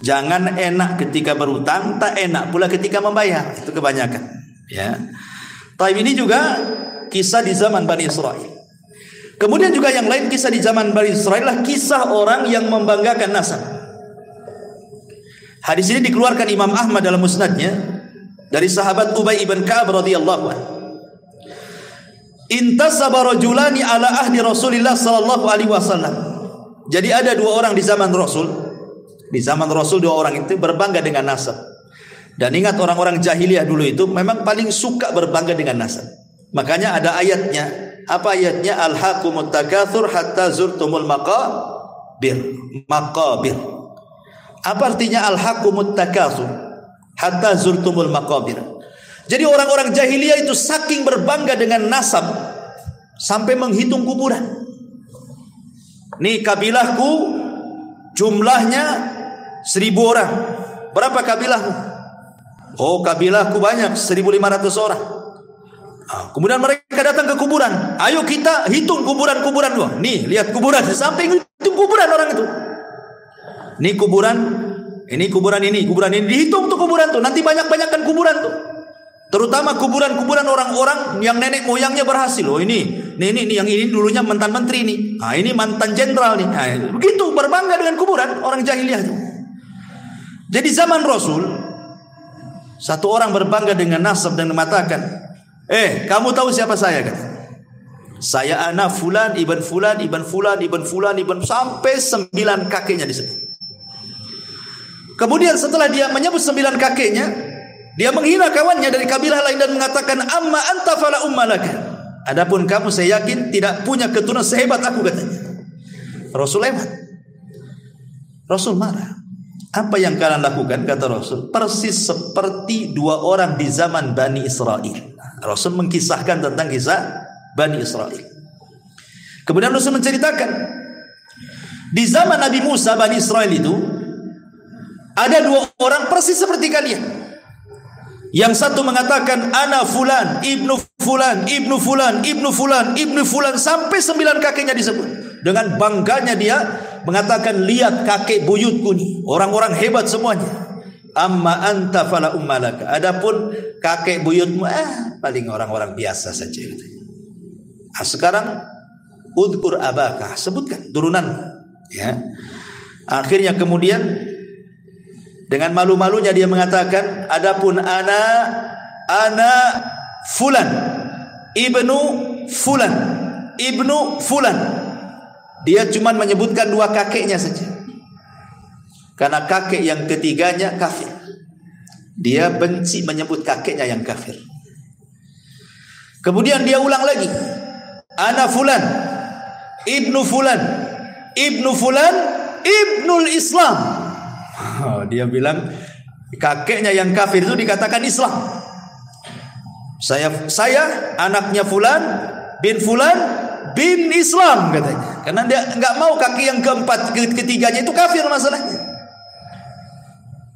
Jangan enak ketika berutang, tak enak pula ketika membayar. Itu kebanyakan. Ya. Tapi ini juga kisah di zaman Bani Israel. Kemudian juga yang lain kisah di zaman Bani Israel adalah kisah orang yang membanggakan nasab. Hadis ini dikeluarkan Imam Ahmad dalam musnadnya dari sahabat Ubay ibn Ka'ab radhiyallahu anhu. Intasaba rajulani ala ahli Rasulillah sallallahu alaihi wasallam. Jadi ada 2 orang di zaman Rasul. Di zaman Rasul 2 orang itu berbangga dengan nasab. Dan ingat orang-orang jahiliyah dulu itu memang paling suka berbangga dengan nasab. Makanya ada ayatnya. Apa ayatnya? Alhaqumut takatsur hatta zurtumul maqabir. Maqabir. Apa artinya alhaqumut takatsur hatta zurtumul maqabir? Jadi orang-orang jahiliyah itu saking berbangga dengan nasab sampai menghitung kuburan. Nih kabilahku jumlahnya 1.000 orang. Berapa kabilahmu? Oh, kabilahku banyak, 1.500 orang. Kemudian mereka datang ke kuburan. Ayo kita hitung kuburan-kuburan gua. Nih, lihat kuburan. Sampai hitung kuburan orang itu. Nih kuburan, ini kuburan ini, kuburan ini. Dihitung tuh kuburan tuh. Nanti banyak-banyakan kuburan tuh. Terutama kuburan-kuburan orang-orang yang nenek moyangnya berhasil. Oh ini yang ini dulunya mantan menteri nih. Nah, ini mantan jenderal nih. Nah, begitu berbangga dengan kuburan orang jahiliyah itu. Jadi zaman Rasul, satu orang berbangga dengan nasab dan mengatakan, kamu tahu siapa saya? Kata. Saya anak fulan, ibn fulan, ibn fulan, ibn fulan, ibn sampai 9 kakeknya disebut. Kemudian setelah dia menyebut 9 kakeknya, dia menghina kawannya dari kabilah lain dan mengatakan, amma anta fala ummalaka. Adapun kamu saya yakin tidak punya keturunan sehebat aku, katanya. Rasul hebat. Rasul marah. Apa yang kalian lakukan, kata Rasul, persis seperti 2 orang di zaman Bani Israel. Rasul mengkisahkan tentang kisah Bani Israel. Kemudian Rasul menceritakan, di zaman Nabi Musa, Bani Israel itu ada 2 orang persis seperti kalian. Yang satu mengatakan ana fulan, ibnu fulan, ibnu fulan, ibnu fulan, ibnu fulan sampai 9 kakeknya disebut. Dengan bangganya dia mengatakan, lihat kakek buyutku nih, orang-orang hebat semuanya. Amma anta fala ummalaka. Adapun kakek buyutmu paling orang-orang biasa saja. Nah, sekarang udkur abaka, sebutkan turunan. Ya. Akhirnya kemudian dengan malu-malunya dia mengatakan, adapun ana fulan, ibnu fulan, ibnu fulan. Dia cuma menyebutkan 2 kakeknya saja. Karena kakek yang ketiganya kafir. Dia benci menyebut kakeknya yang kafir. Kemudian dia ulang lagi, ana fulan, ibnu fulan, ibnu fulan, ibnul Islam. Dia bilang kakeknya yang kafir itu dikatakan Islam. Saya anaknya fulan bin fulan bin Islam, katanya. Karena dia enggak mau kaki yang keempat, ketiganya itu kafir masalahnya.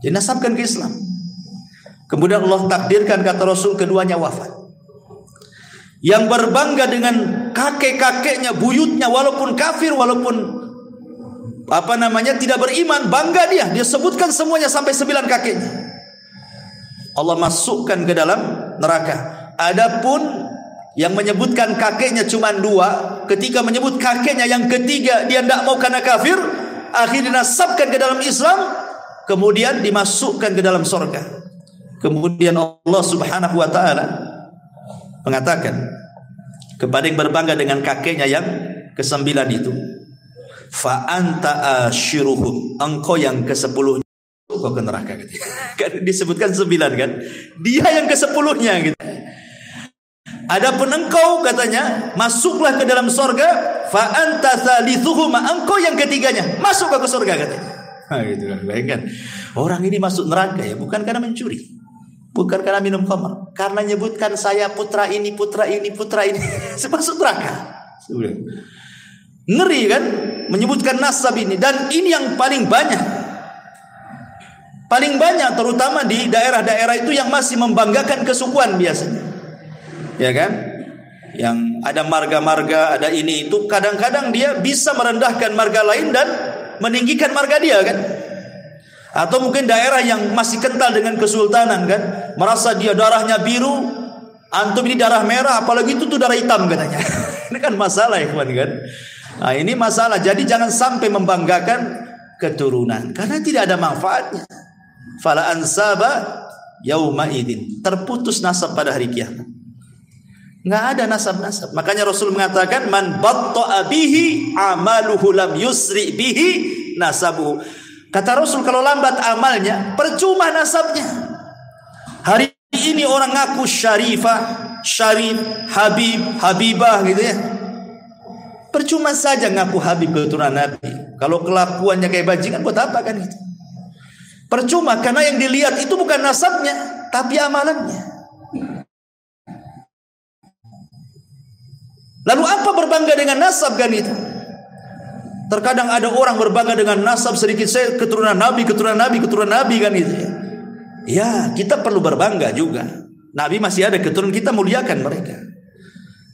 Dinasabkan ke Islam. Kemudian Allah takdirkan, kata Rasul, keduanya wafat. Yang berbangga dengan kakek-kakeknya, buyutnya, walaupun kafir, walaupun tidak beriman, bangga dia. Dia sebutkan semuanya sampai 9 kakeknya. Allah masukkan ke dalam neraka. Adapun yang menyebutkan kakeknya cuma 2, ketika menyebut kakeknya yang ketiga dia tidak mau karena kafir, akhirnya dinasabkan ke dalam Islam, kemudian dimasukkan ke dalam surga. Kemudian Allah Subhanahu wa taala mengatakan kepada yang berbangga dengan kakeknya yang ke-9 itu, fa anta ashiruhum, engkau yang ke-10, kau ke neraka, gitu. Kan disebutkan 9 kan, dia yang ke-10-nya gitu. Adapun engkau, katanya, masuklah ke dalam surga, fa anta thalithuhum, engkau yang ketiganya, masuk ke surga, katanya. Nah, gitu kan, bayangkan orang ini masuk neraka ya, bukan karena mencuri, bukan karena minum khamr, karena nyebutkan saya putra ini, putra ini, putra ini, masuk neraka. Ngeri kan, menyebutkan nasab ini. Dan ini yang paling banyak, terutama di daerah-daerah itu yang masih membanggakan kesukuan biasanya, ya kan, yang ada marga-marga, ada ini itu, kadang-kadang dia bisa merendahkan marga lain dan meninggikan marga dia kan. Atau mungkin daerah yang masih kental dengan kesultanan kan, merasa dia darahnya biru, antum ini darah merah, apalagi itu tuh darah hitam katanya. Ini kan masalah ya kawan kan. Nah, ini masalah. Jadi jangan sampai membanggakan keturunan karena tidak ada manfaatnya. Fala ansaba yauma idin, terputus nasab pada hari kiamat. Enggak ada nasab-nasab. Makanya Rasul mengatakan, man batta'a bihi amaluhu lam yusri bihi nasabuhu. Kata Rasul, kalau lambat amalnya, percuma nasabnya. Hari ini orang ngaku syarifah, Syarif, Habib, Habibah gitu ya. Percuma saja ngaku Habib keturunan Nabi. Kalau kelakuannya kayak bajingan buat apa kan gitu. Percuma, karena yang dilihat itu bukan nasabnya, tapi amalannya. Lalu apa berbangga dengan nasab kan itu? Terkadang ada orang berbangga dengan nasab sedikit, saya keturunan Nabi, keturunan Nabi, keturunan Nabi kan itu ya. Ya, kita perlu berbangga juga. Nabi masih ada keturunan, kita muliakan mereka.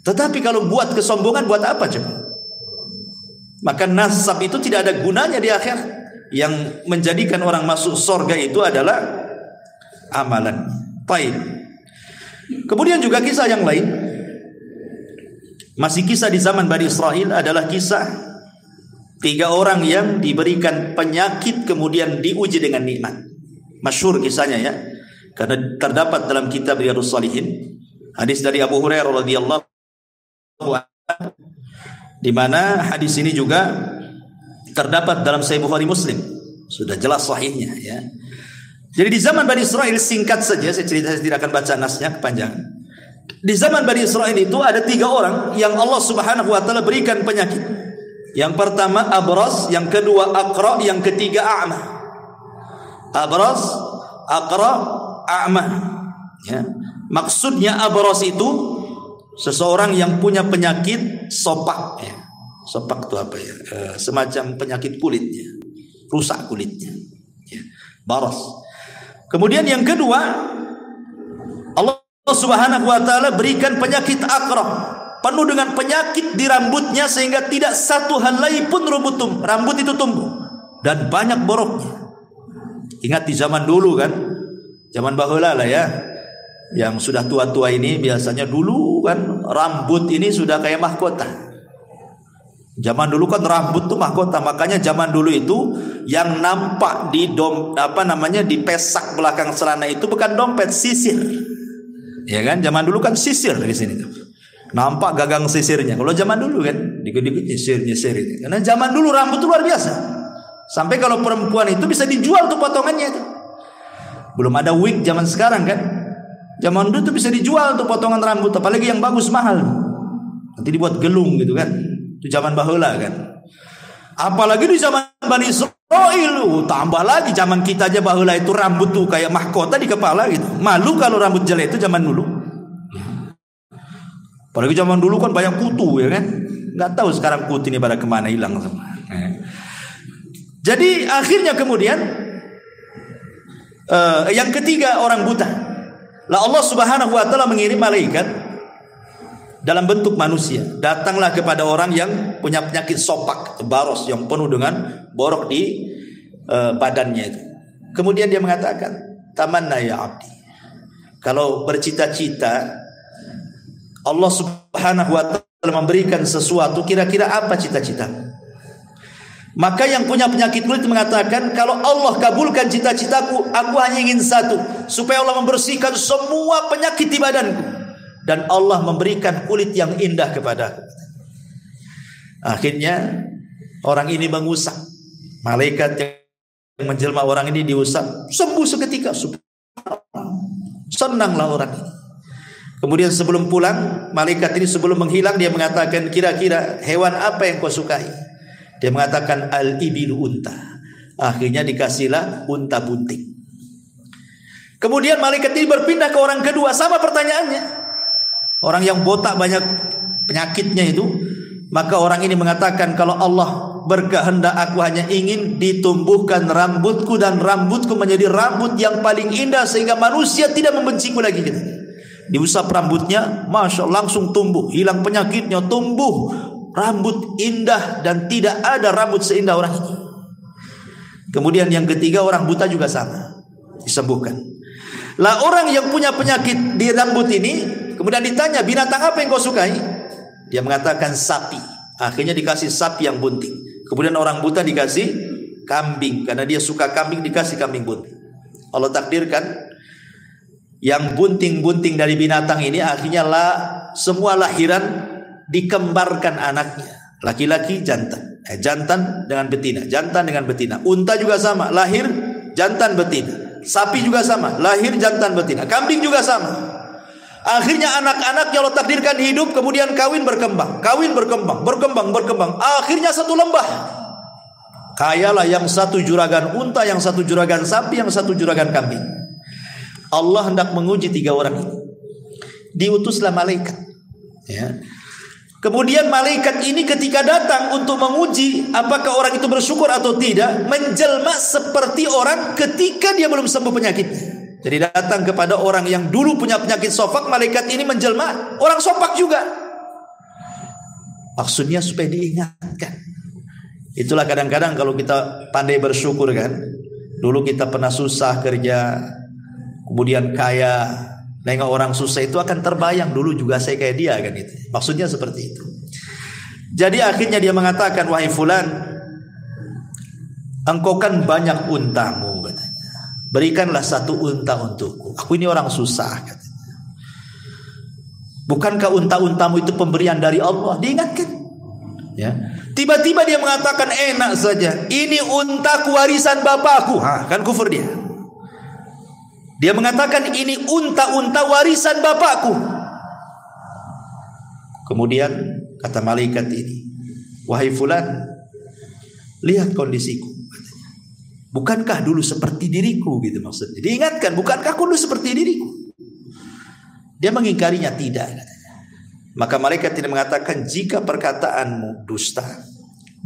Tetapi kalau buat kesombongan, buat apa coba? Maka nasab itu tidak ada gunanya di akhirat. Yang menjadikan orang masuk surga itu adalah amalan. Baik. Kemudian juga kisah yang lain, masih kisah di zaman Bani Israel, adalah kisah 3 orang yang diberikan penyakit kemudian diuji dengan nikmat. Masyhur kisahnya ya, karena terdapat dalam kitab Riyadhus Shalihin, hadis dari Abu Hurairah radhiyallahu anhu, di mana hadis ini juga terdapat dalam Sahih Bukhari Muslim, sudah jelas sahihnya ya. Jadi di zaman Bani Israel, singkat saja saya cerita, saya tidak akan baca nasnya kepanjangan. Di zaman Bani Israel itu ada 3 orang yang Allah Subhanahu wa taala berikan penyakit. Yang pertama abras, yang kedua aqra, yang ketiga a'ma. Abras, aqra, a'ma ya. Maksudnya abras itu seseorang yang punya penyakit sopak ya. Sopak itu apa ya? Semacam penyakit kulitnya, rusak kulitnya ya. Baras. Kemudian yang kedua, Allah Subhanahu wa taala berikan penyakit aqra, penuh dengan penyakit di rambutnya sehingga tidak satu helai pun rambut itu tumbuh dan banyak boroknya. Ingat di zaman dulu kan, zaman baheula lah ya, yang sudah tua-tua ini biasanya dulu kan rambut ini sudah kayak mahkota. Zaman dulu kan rambut tuh mahkota, makanya zaman dulu itu yang nampak di di pesak belakang celana itu bukan dompet, sisir. Ya kan, zaman dulu kan sisir di sini tuh. Nampak gagang sisirnya. Kalau zaman dulu kan dikit-dikit nyisir itu. Karena zaman dulu rambut itu luar biasa. Sampai kalau perempuan itu bisa dijual tuh potongannya itu. Belum ada wig zaman sekarang kan. Zaman dulu tuh bisa dijual tuh potongan rambut, apalagi yang bagus mahal. Nanti dibuat gelung gitu kan. Itu zaman baheula kan. Apalagi di zaman Bani Israel, tambah lagi zaman kita aja baheula itu rambut tuh kayak mahkota di kepala gitu. Malu kalau rambut jelek itu zaman dulu. Apalagi zaman dulu kan banyak kutu ya kan. Nggak tahu sekarang kutu ini pada kemana, hilang semua. Jadi akhirnya kemudian yang ketiga orang buta. Lah Allah Subhanahu wa taala mengirim malaikat dalam bentuk manusia, datanglah kepada orang yang punya penyakit sopak, baros, yang penuh dengan borok di badannya itu. Kemudian dia mengatakan, tamanna ya abdi, kalau bercita-cita Allah Subhanahu wa taala memberikan sesuatu, kira-kira apa cita-cita? Maka yang punya penyakit kulit mengatakan, kalau Allah kabulkan cita-citaku, aku hanya ingin satu, supaya Allah membersihkan semua penyakit di badanku dan Allah memberikan kulit yang indah kepadaku. Akhirnya orang ini mengusap. Malaikat yang menjelma orang ini diusap, sembuh seketika. Senanglah orang ini. Kemudian sebelum pulang, malaikat ini sebelum menghilang dia mengatakan, kira-kira hewan apa yang kau sukai? Dia mengatakan al-ibilu, unta. Akhirnya dikasihlah unta bunting. Kemudian malaikat ini berpindah ke orang kedua, sama pertanyaannya. Orang yang botak banyak penyakitnya itu, maka orang ini mengatakan, kalau Allah berkehendak aku hanya ingin ditumbuhkan rambutku dan rambutku menjadi rambut yang paling indah sehingga manusia tidak membenciku lagi gitu. Diusap rambutnya, masya Allah, langsung tumbuh, hilang penyakitnya, tumbuh rambut indah dan tidak ada rambut seindah orang ini. Kemudian yang ketiga orang buta juga sama, disembuhkan. Lah orang yang punya penyakit di rambut ini kemudian ditanya, binatang apa yang kau sukai? Dia mengatakan sapi. Akhirnya dikasih sapi yang bunting. Kemudian orang buta dikasih kambing, karena dia suka kambing, dikasih kambing bunting. Allah takdirkan yang bunting-bunting dari binatang ini akhirnya semua lahiran dikembarkan anaknya. Laki-laki jantan, jantan dengan betina, jantan dengan betina. Unta juga sama, lahir jantan betina. Sapi juga sama, lahir jantan betina. Kambing juga sama. Akhirnya anak-anaknya Allah takdirkan hidup, kemudian kawin berkembang. Akhirnya satu lembah. Kayalah yang satu juragan unta, yang satu juragan sapi, yang satu juragan kambing. Allah hendak menguji 3 orang ini. Diutuslah malaikat. Ya. Kemudian malaikat ini ketika datang untuk menguji apakah orang itu bersyukur atau tidak, menjelma seperti orang ketika dia belum sembuh penyakitnya. Jadi datang kepada orang yang dulu punya penyakit sofak, malaikat ini menjelma orang sofak juga. Maksudnya supaya diingatkan. Itulah kadang-kadang kalau kita pandai bersyukur kan. Dulu kita pernah susah kerja, kemudian kaya, nengok orang susah itu akan terbayang dulu juga saya kayak dia kan itu. Maksudnya seperti itu. Jadi akhirnya dia mengatakan, wahai fulan, engkau kan banyak untamu katanya. Berikanlah 1 unta untukku. Aku ini orang susah katanya. Bukankah unta-untamu itu pemberian dari Allah? Diingatkan. Ya. Tiba-tiba dia mengatakan enak saja. Ini untaku warisan bapakku. Kan kufur dia. Dia mengatakan ini unta-unta warisan bapakku. Kemudian kata malaikat ini, wahai fulan, lihat kondisiku. Bukankah dulu seperti diriku gitu maksudnya. Diingatkan, bukankah aku dulu seperti diriku? Dia mengingkarinya, tidak katanya. Maka malaikat tidak mengatakan, jika perkataanmu dusta,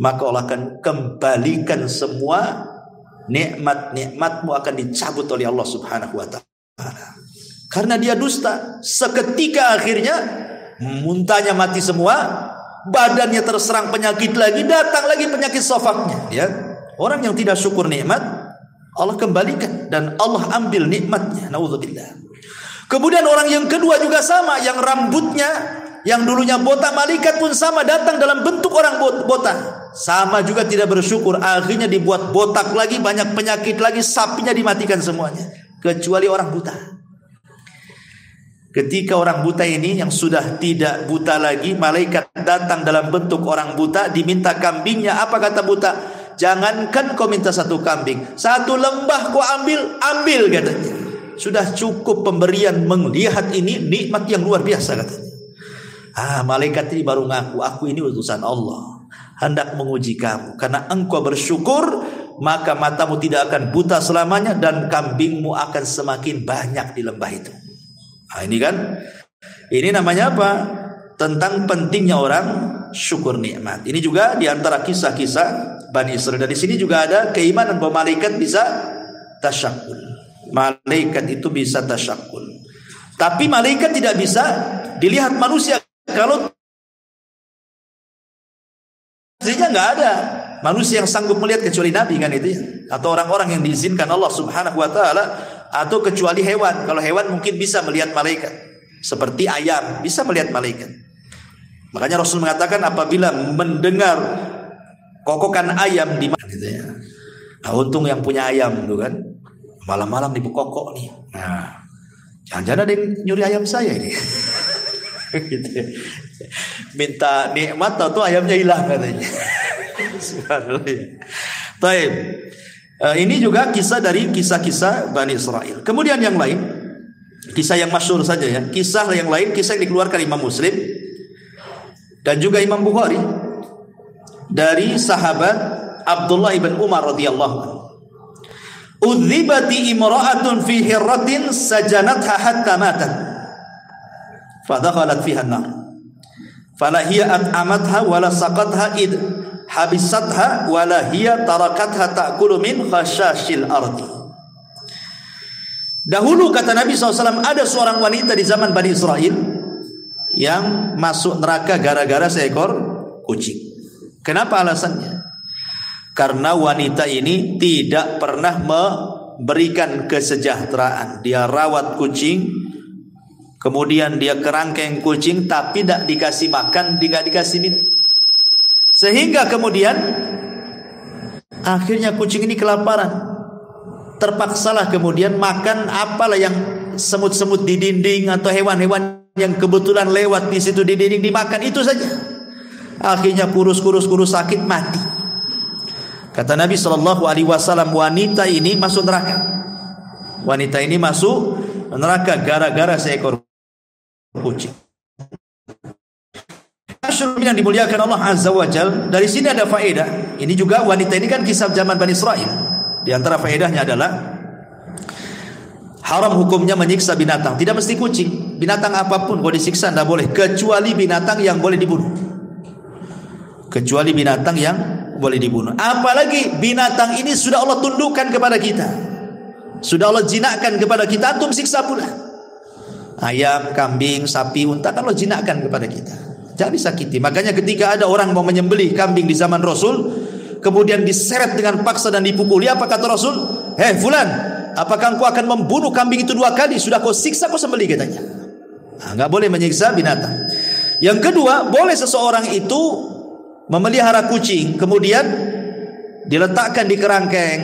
maka Allah akan kembalikan semua nikmat-nikmatmu akan dicabut oleh Allah Subhanahu wa ta'ala. Karena dia dusta, seketika akhirnya muntahnya mati semua, badannya terserang penyakit lagi, datang lagi penyakit sofaknya. Ya. Orang yang tidak syukur nikmat, Allah kembalikan dan Allah ambil nikmatnya. Nauzubillah. Kemudian orang yang kedua juga sama, yang rambutnya yang dulunya botak, malaikat pun sama datang dalam bentuk orang botak. Sama juga tidak bersyukur, akhirnya dibuat botak lagi, banyak penyakit lagi, sapinya dimatikan semuanya, kecuali orang buta. Ketika orang buta ini yang sudah tidak buta lagi, malaikat datang dalam bentuk orang buta, diminta kambingnya. Apa kata buta? Jangankan kau minta 1 kambing, 1 lembah kau ambil katanya. Sudah cukup pemberian, melihat ini nikmat yang luar biasa katanya. Malaikat ini baru ngaku, aku ini utusan Allah, hendak menguji kamu. Karena engkau bersyukur, maka matamu tidak akan buta selamanya dan kambingmu akan semakin banyak di lembah itu. Ini kan, ini namanya apa? Tentang pentingnya orang syukur nikmat. Ini juga diantara kisah-kisah Bani Israil. Dan di sini juga ada keimanan bahwa malaikat bisa tasyakul. Malaikat itu bisa tasyakul. Tapi malaikat tidak bisa dilihat manusia. Kalau aslinya nggak ada manusia yang sanggup melihat kecuali Nabi kan itu ya. Atau orang-orang yang diizinkan Allah Subhanahu wa ta'ala, atau kecuali hewan. Kalau hewan mungkin bisa melihat malaikat. Seperti ayam bisa melihat malaikat. Makanya Rasul mengatakan apabila mendengar kokokan ayam di mana gitu ya. Untung yang punya ayam tuh kan. Malam-malam dibukokok nih. Jangan-jangan ada yang nyuri ayam saya ini. Gitu ya. Minta nikmat atau ayamnya hilang katanya. Subhanallah. Baik. Ini juga kisah dari kisah-kisah Bani Israil. Kemudian yang lain, kisah yang masyhur saja ya. Kisah yang lain, kisah yang dikeluarkan Imam Muslim dan juga Imam Bukhari dari sahabat Abdullah ibn Umar radhiyallahu anhu. Udzibati imra'atun fi hirratin sajanatha hatta matat. Fadakhalat fiha an-nar. Fala hiya at'amatha wala saqatha id habisatha wala hiya tarakatha ta'kulu min khashashil ardi. Dahulu kata Nabi SAW, ada seorang wanita di zaman Bani Israil yang masuk neraka gara-gara seekor kucing. Kenapa alasannya? Karena wanita ini tidak pernah memberikan kesejahteraan. Dia rawat kucing, kemudian dia kerangkeng kucing, tapi tidak dikasih makan, tidak dikasih minum. Sehingga kemudian akhirnya kucing ini kelaparan. Terpaksalah kemudian makan apalah yang semut-semut di dinding atau hewan-hewan yang kebetulan lewat di situ di dinding, dimakan itu saja. Akhirnya kurus sakit mati. Kata Nabi SAW, wanita ini masuk neraka. Wanita ini masuk neraka gara-gara seekor kucing. Yang dimuliakan Allah Azza wa Jal, dari sini ada faedah. Ini juga wanita ini kan kisah zaman Bani Israel. Di antara faedahnya adalah haram hukumnya menyiksa binatang. Tidak mesti kucing, binatang apapun boleh disiksa, tidak boleh, kecuali binatang yang boleh dibunuh. Kecuali binatang yang boleh dibunuh. Apalagi binatang ini sudah Allah tundukkan kepada kita, sudah Allah jinakkan kepada kita, antum siksa pula. Ayam, kambing, sapi, unta kan Allah jinakkan kepada kita, jangan disakiti. Makanya ketika ada orang mau menyembelih kambing di zaman Rasul, kemudian diseret dengan paksa dan dipukuli, apa kata Rasul? Hei fulan, apakah engkau akan membunuh kambing itu 2 kali? Sudah kau siksa, kau sembelih, katanya. Nggak boleh menyiksa binatang. Yang kedua, boleh seseorang itu memelihara kucing, kemudian diletakkan di kerangkeng,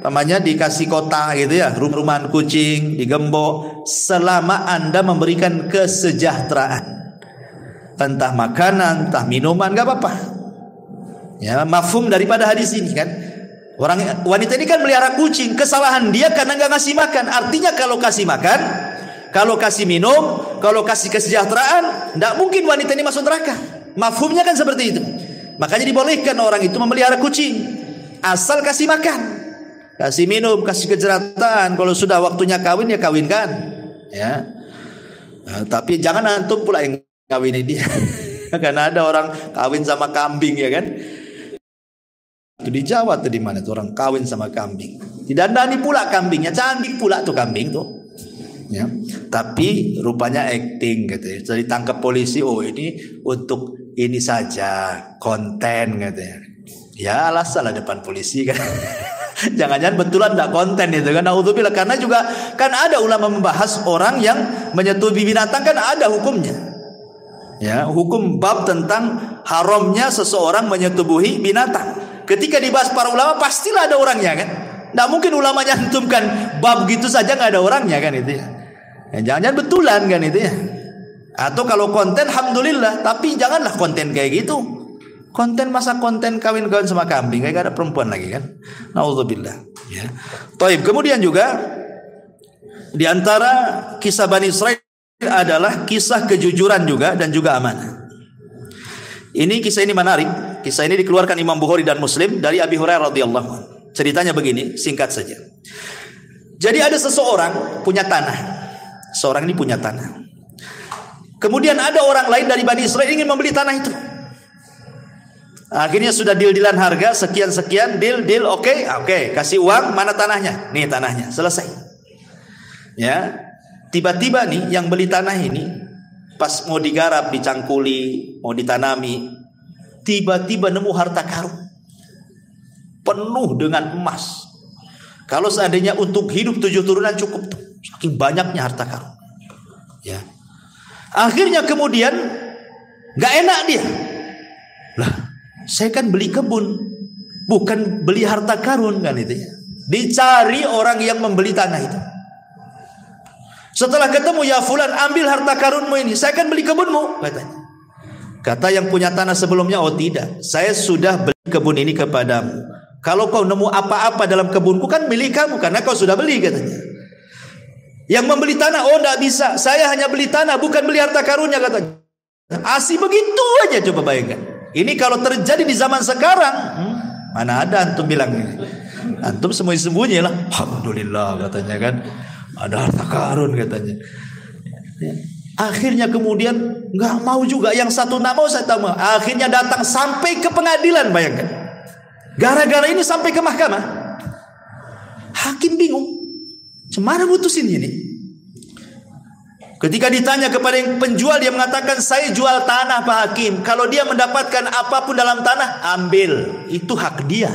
namanya dikasih kotak gitu ya, rumahan kucing, digembok, selama Anda memberikan kesejahteraan, entah makanan, entah minuman, nggak apa-apa. Ya, mafhum daripada hadis ini kan. Wanita ini kan melihara kucing, kesalahan dia karena nggak ngasih makan. Artinya kalau kasih makan, kalau kasih minum, kalau kasih kesejahteraan, tidak mungkin wanita ini masuk neraka. Mafhumnya kan seperti itu. Makanya dibolehkan orang itu memelihara kucing, asal kasih makan, kasih minum, kasih kesejahteraan. Kalau sudah waktunya kawin, ya kawinkan. Ya. Nah, tapi jangan antum pula yang kawinin dia. Karena ada orang kawin sama kambing, ya kan? Itu di Jawa tuh, di mana tuh orang kawin sama kambing. Didandani pula kambingnya, cantik pula tuh kambing tuh. Ya. Tapi rupanya acting gitu ya. Jadi tangkap polisi, oh ini untuk ini saja, konten katanya. Ya alasan lah depan polisi kan. Jangan-jangan betulan tidak konten itu kan. Naudzubillah, karena juga kan ada ulama membahas orang yang menyetubuhi binatang kan ada hukumnya. Ya, hukum bab tentang haramnya seseorang menyetubuhi binatang. Ketika dibahas para ulama pastilah ada orangnya kan. Tidak mungkin ulama nyantumkan bab gitu saja nggak ada orangnya kan itu ya. Jangan-jangan betulan kan itu ya. Atau kalau konten alhamdulillah, tapi janganlah konten kayak gitu. Konten masa konten kawin-kawin sama kambing, kayak gak ada perempuan lagi kan. Naudzubillah ya. Taib. Kemudian juga di antara kisah Bani Israel adalah kisah kejujuran juga dan juga amanah. Kisah ini menarik. Kisah ini dikeluarkan Imam Bukhari dan Muslim dari Abi Hurairah radhiyallahu anhu. Ceritanya begini, singkat saja. Jadi ada seseorang punya tanah. Seorang ini punya tanah. Kemudian ada orang lain dari Bani Israel ingin membeli tanah itu. Akhirnya sudah deal-dealan harga sekian-sekian, deal, oke, kasih uang, mana tanahnya? Nih tanahnya, selesai. Ya, tiba-tiba nih yang beli tanah ini pas mau digarap, dicangkuli, mau ditanami, tiba-tiba nemu harta karun penuh dengan emas. Kalau seandainya untuk hidup 7 turunan cukup tuh, saking banyaknya harta karun. Ya. Akhirnya kemudian nggak enak dia. Lah, saya kan beli kebun, bukan beli harta karun kan itu ya. Dicari orang yang membeli tanah itu. Setelah ketemu, ya fulan, ambil harta karunmu ini, saya kan beli kebunmu, katanya. Kata yang punya tanah sebelumnya, oh tidak, saya sudah beli kebun ini kepadamu. Kalau kau nemu apa-apa dalam kebunku kan milik kamu, karena kau sudah beli, katanya. Yang membeli tanah, oh tidak bisa, saya hanya beli tanah, bukan beli harta karunnya, katanya. Asih begitu aja, coba bayangkan. Ini kalau terjadi di zaman sekarang, mana ada antum bilang ini. Antum sembunyi-sembunyi lah. Alhamdulillah katanya kan, ada harta karun katanya. Akhirnya kemudian nggak mau juga, yang satu nggak mau, saya tahu. Akhirnya datang sampai ke pengadilan, bayangkan. Gara-gara ini sampai ke mahkamah. Hakim bingung, cemana putusin ini. Ketika ditanya kepada yang penjual, dia mengatakan, saya jual tanah Pak Hakim. Kalau dia mendapatkan apapun dalam tanah, ambil, itu hak dia.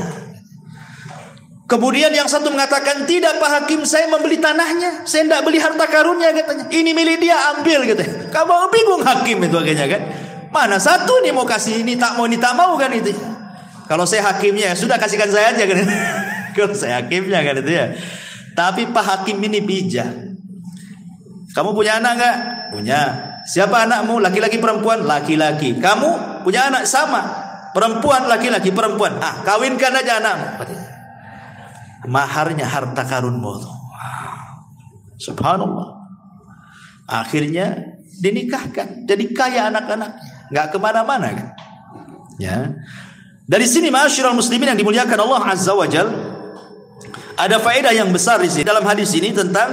Kemudian yang satu mengatakan, tidak Pak Hakim, saya membeli tanahnya, saya tidak beli harta karunnya, katanya. Ini milik dia, ambil, katanya. Kamu bingung hakim itu akhirnya kan. Mana satu nih mau kasih, ini tak mau kan itu. Kalau saya hakimnya, sudah kasihkan saya aja kan. Kalau saya hakimnya kan itu ya. Tapi Pak Hakim ini bijak. Kamu punya anak enggak? Punya. Siapa anakmu? Laki-laki perempuan? Laki-laki. Kamu punya anak? Sama. Perempuan, laki-laki, perempuan. Kawinkan aja anakmu. Maharnya harta karunmu. Subhanallah. Akhirnya dinikahkan, jadi kaya anak-anaknya, nggak kemana-mana kan? Ya. Dari sini ma'asyiral muslimin yang dimuliakan Allah Azza wa Jal, ada faedah yang besar di sini dalam hadis ini tentang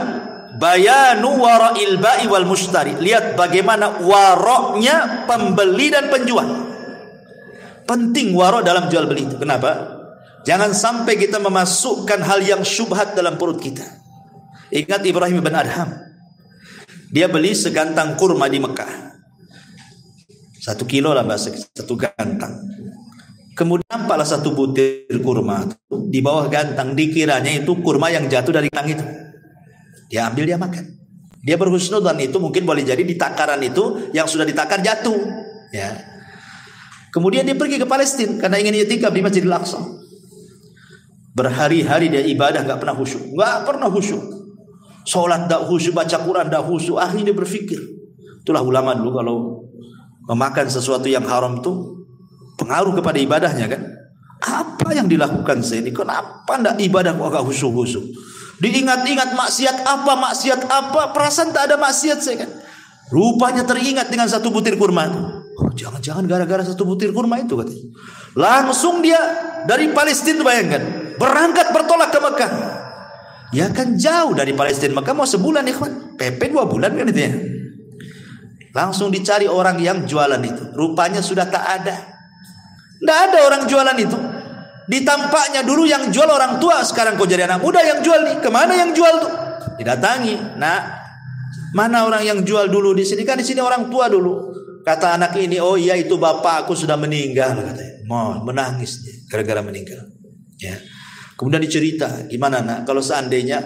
bayanu wara'il ba'i wal mushtari. Lihat bagaimana waroknya pembeli dan penjual. Penting warok dalam jual beli itu. Kenapa? Jangan sampai kita memasukkan hal yang syubhat dalam perut kita. Ingat Ibrahim bin Adham, dia beli segantang kurma di Mekah, 1 kilo lah bahasa, 1 gantang. Kemudian nampaklah 1 butir kurma di bawah gantang, dikiranya itu kurma yang jatuh dari gantang itu. Dia ambil, dia makan. Dia berhusnudzon itu mungkin boleh jadi di takaran itu yang sudah ditakar jatuh. Ya. Kemudian dia pergi ke Palestina karena ingin i'tikaf di Masjidil Aqsa. Berhari-hari dia ibadah nggak pernah khusyuk, Sholat nggak khusyuk, baca Quran nggak khusyuk. Akhirnya dia berpikir, itulah ulama dulu kalau memakan sesuatu yang haram tuh pengaruh kepada ibadahnya kan. Apa yang dilakukan saya ini? Kenapa ndak ibadah kok agak khusyuk-khusyuk? Diingat-ingat maksiat apa, perasaan tak ada maksiat saya kan. Rupanya teringat dengan 1 butir kurma. Oh, jangan-jangan gara-gara 1 butir kurma itu katanya. Langsung dia dari Palestina, bayangkan, berangkat bertolak ke Mekah. Ya kan jauh dari Palestina Mekah, mau sebulan ikhwan, PP 2 bulan kan itu ya. Langsung dicari orang yang jualan itu. Rupanya sudah tak ada. Tidak ada orang jualan itu. Ditampaknya dulu yang jual orang tua, sekarang kok jadi anak muda yang jual nih. Kemana yang jual tuh? Didatangi. Nah, mana orang yang jual dulu di sini? Kan di sini orang tua dulu. Kata anak ini, oh iya itu bapak aku sudah meninggal katanya. Mau menangis dia gara-gara meninggal. Ya. Kemudian dicerita, gimana nak? Kalau seandainya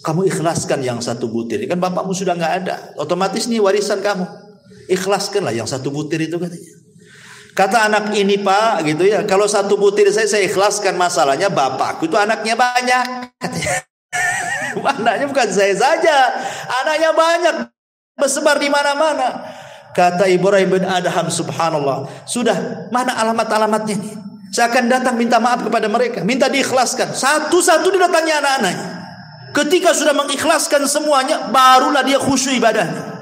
kamu ikhlaskan yang 1 butir, kan bapakmu sudah nggak ada, otomatis nih warisan kamu. Ikhlaskanlah yang 1 butir itu katanya. Kata anak ini, Pak, gitu ya, kalau 1 butir saya ikhlaskan, masalahnya bapakku itu anaknya banyak katanya. Anaknya bukan saya saja, anaknya banyak, bersebar di mana-mana. Kata Ibrahim bin Adham, subhanallah, sudah, mana alamat-alamatnya nih? Saya akan datang minta maaf kepada mereka, minta diikhlaskan. Satu-satu didatangi anak-anaknya. Ketika sudah mengikhlaskan semuanya, barulah dia khusyuk ibadahnya.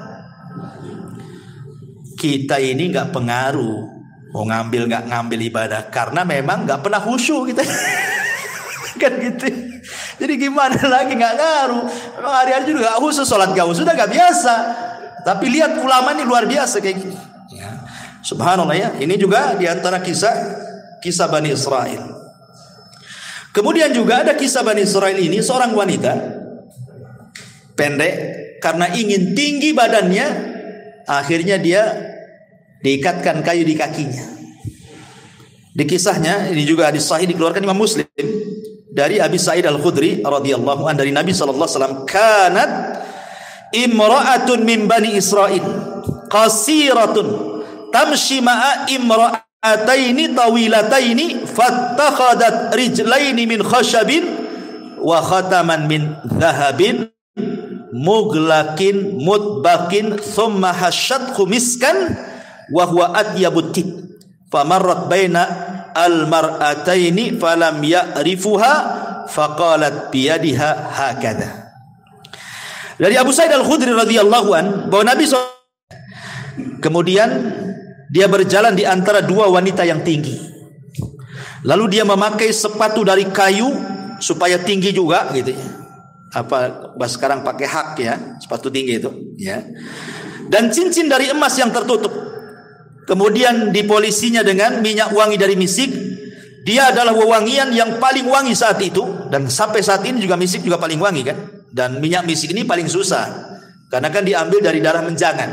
Kita ini nggak pengaruh mau ngambil nggak ngambil ibadah, karena memang nggak pernah khusyuk kita. Kan gitu. Jadi gimana lagi, nggak ngaruh. Memang hari-hari juga nggak khusyuk, sholat nggak khusyuk, sudah nggak biasa. Tapi lihat ulama ini luar biasa kayak gini. Ya. Subhanallah ya. Ini juga diantara kisah Bani Israel. Kemudian juga ada kisah Bani Israel ini, seorang wanita pendek, karena ingin tinggi badannya, akhirnya dia diikatkan kayu di kakinya. Di kisahnya ini juga hadis sahih dikeluarkan Imam Muslim dari Abi Sa'id Al-Khudri radhiyallahu anhu dari Nabi sallallahu alaihi wasallam, kanat imra'atun min Bani Israil qasiratun tamshi ma'a imra'ataini tawilataini fattakhadat rijlaini min khashabin wa khataman min dhahabin mughlaqin mutbaqin thumma hasyathu miskan wa huwa atyabut tib famarrat baina al-mar'ataini falam ya'rifuha faqalat biyadiha hakadha. Dari Abu Sa'id Al-Khudri radhiyallahu an, bahwa Nabi kemudian dia berjalan di antara 2 wanita yang tinggi. Lalu dia memakai sepatu dari kayu supaya tinggi juga gitu ya. Apa sekarang pakai hak ya, sepatu tinggi itu ya. Dan cincin dari emas yang tertutup. Kemudian dipolisinya dengan minyak wangi dari misik. Dia adalah wewangian yang paling wangi saat itu, dan sampai saat ini juga misik juga paling wangi kan. Dan minyak misik ini paling susah karena kan diambil dari darah menjangan.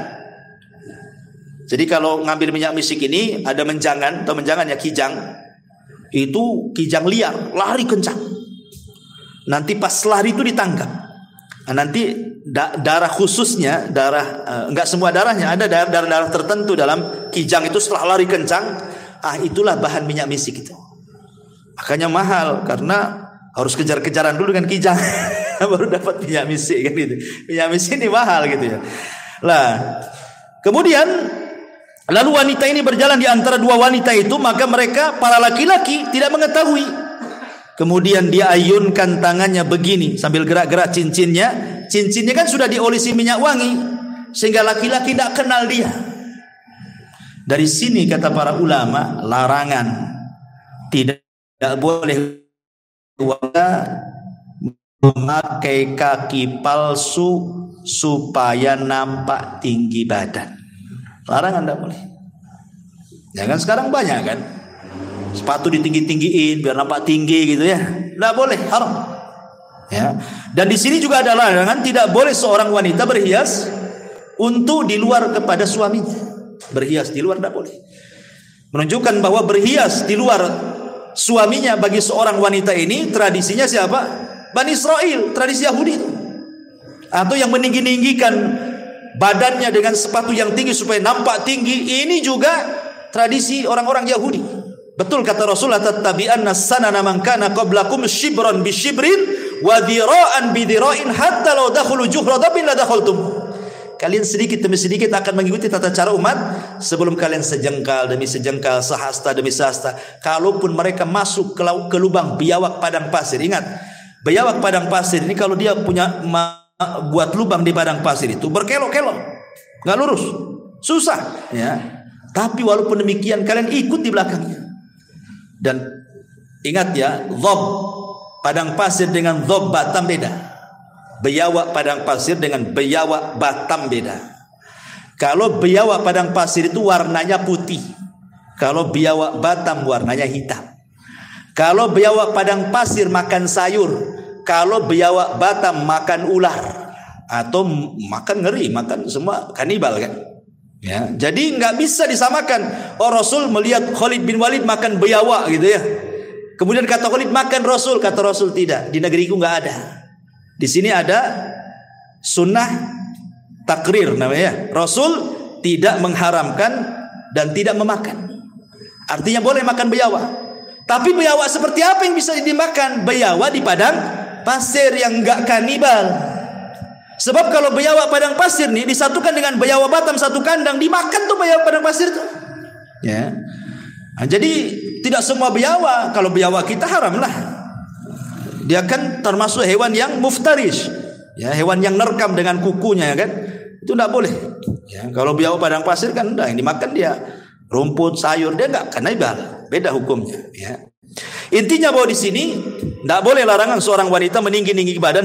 Jadi kalau ngambil minyak misik ini ada menjangan, atau menjangan ya kijang. Itu kijang liar, lari kencang. Nanti pas lari itu ditangkap. Nah, nanti darah khususnya, enggak semua darahnya, ada darah-darah tertentu dalam kijang itu setelah lari kencang, itulah bahan minyak misik itu. Makanya mahal karena harus kejar-kejaran dulu dengan kijang baru dapat minyak misik kan gitu. Minyak misik ini mahal gitu ya. Lah, kemudian lalu wanita ini berjalan di antara 2 wanita itu, maka mereka para laki-laki tidak mengetahui. Kemudian dia ayunkan tangannya begini sambil gerak-gerak cincinnya. Cincinnya kan sudah diolesi minyak wangi. sehingga laki-laki tidak kenal dia. Dari sini kata para ulama, larangan tidak boleh memakai kaki palsu supaya nampak tinggi badan. Larangan tidak boleh. Ya kan sekarang banyak kan, sepatu ditinggi-tinggiin biar nampak tinggi gitu ya. Tidak boleh, haram. Ya. Dan di sini juga ada larangan tidak boleh seorang wanita berhias untuk di luar kepada suaminya. Berhias di luar tidak boleh. Menunjukkan bahwa berhias di luar suaminya bagi seorang wanita ini tradisinya siapa? Bani Israel, tradisi Yahudi itu. Atau yang meninggi-ninggikan badannya dengan sepatu yang tinggi supaya nampak tinggi, ini juga tradisi orang-orang Yahudi. Betul kata Rasulullah, tattabi'anna sanana man kana qablakum shibran bi shibrin wa dhira'an bi dhira'in hatta law dakhulu juhra dabbin la dakhaltum. Kalian sedikit demi sedikit akan mengikuti tata cara umat sebelum kalian sejengkal demi sejengkal, sehasta demi sehasta. Kalaupun mereka masuk ke lubang biawak padang pasir, ingat, biawak padang pasir ini kalau dia punya buat lubang di padang pasir itu berkelok-kelok, nggak lurus, susah, ya. Tapi walaupun demikian kalian ikut di belakangnya. Dan ingat ya, dhob padang pasir dengan dhob Batam beda. Biawak padang pasir dengan biawak Batam beda. Kalau biawak padang pasir itu warnanya putih, kalau biawak Batam warnanya hitam. Kalau biawak padang pasir makan sayur, kalau biawak Batam makan ular atau makan ngeri, makan semua kanibal kan. Ya, jadi nggak bisa disamakan. Oh, Rasul melihat Khalid bin Walid makan biawak gitu ya. Kemudian kata Khalid makan Rasul, kata Rasul tidak. Di negeriku nggak ada. Di sini ada sunnah takrir namanya. Rasul tidak mengharamkan dan tidak memakan. Artinya boleh makan biawak. Tapi biawak seperti apa yang bisa dimakan? Biawak di padang pasir yang enggak kanibal. Sebab kalau biawak padang pasir nih disatukan dengan biawak Batam satu kandang, dimakan tuh biawak padang pasir tuh. Ya. Nah, jadi tidak semua biawak. Kalau biawak kita haram lah. Dia kan termasuk hewan yang muftarish, ya, hewan yang nerkam dengan kukunya, ya kan? Itu tidak boleh. Ya, kalau biawak padang pasir kan yang dimakan dia rumput, sayur, dia enggak kanibal, beda hukumnya. Ya. Intinya bahwa di sini tidak boleh larangan seorang wanita meninggi-ninggi badan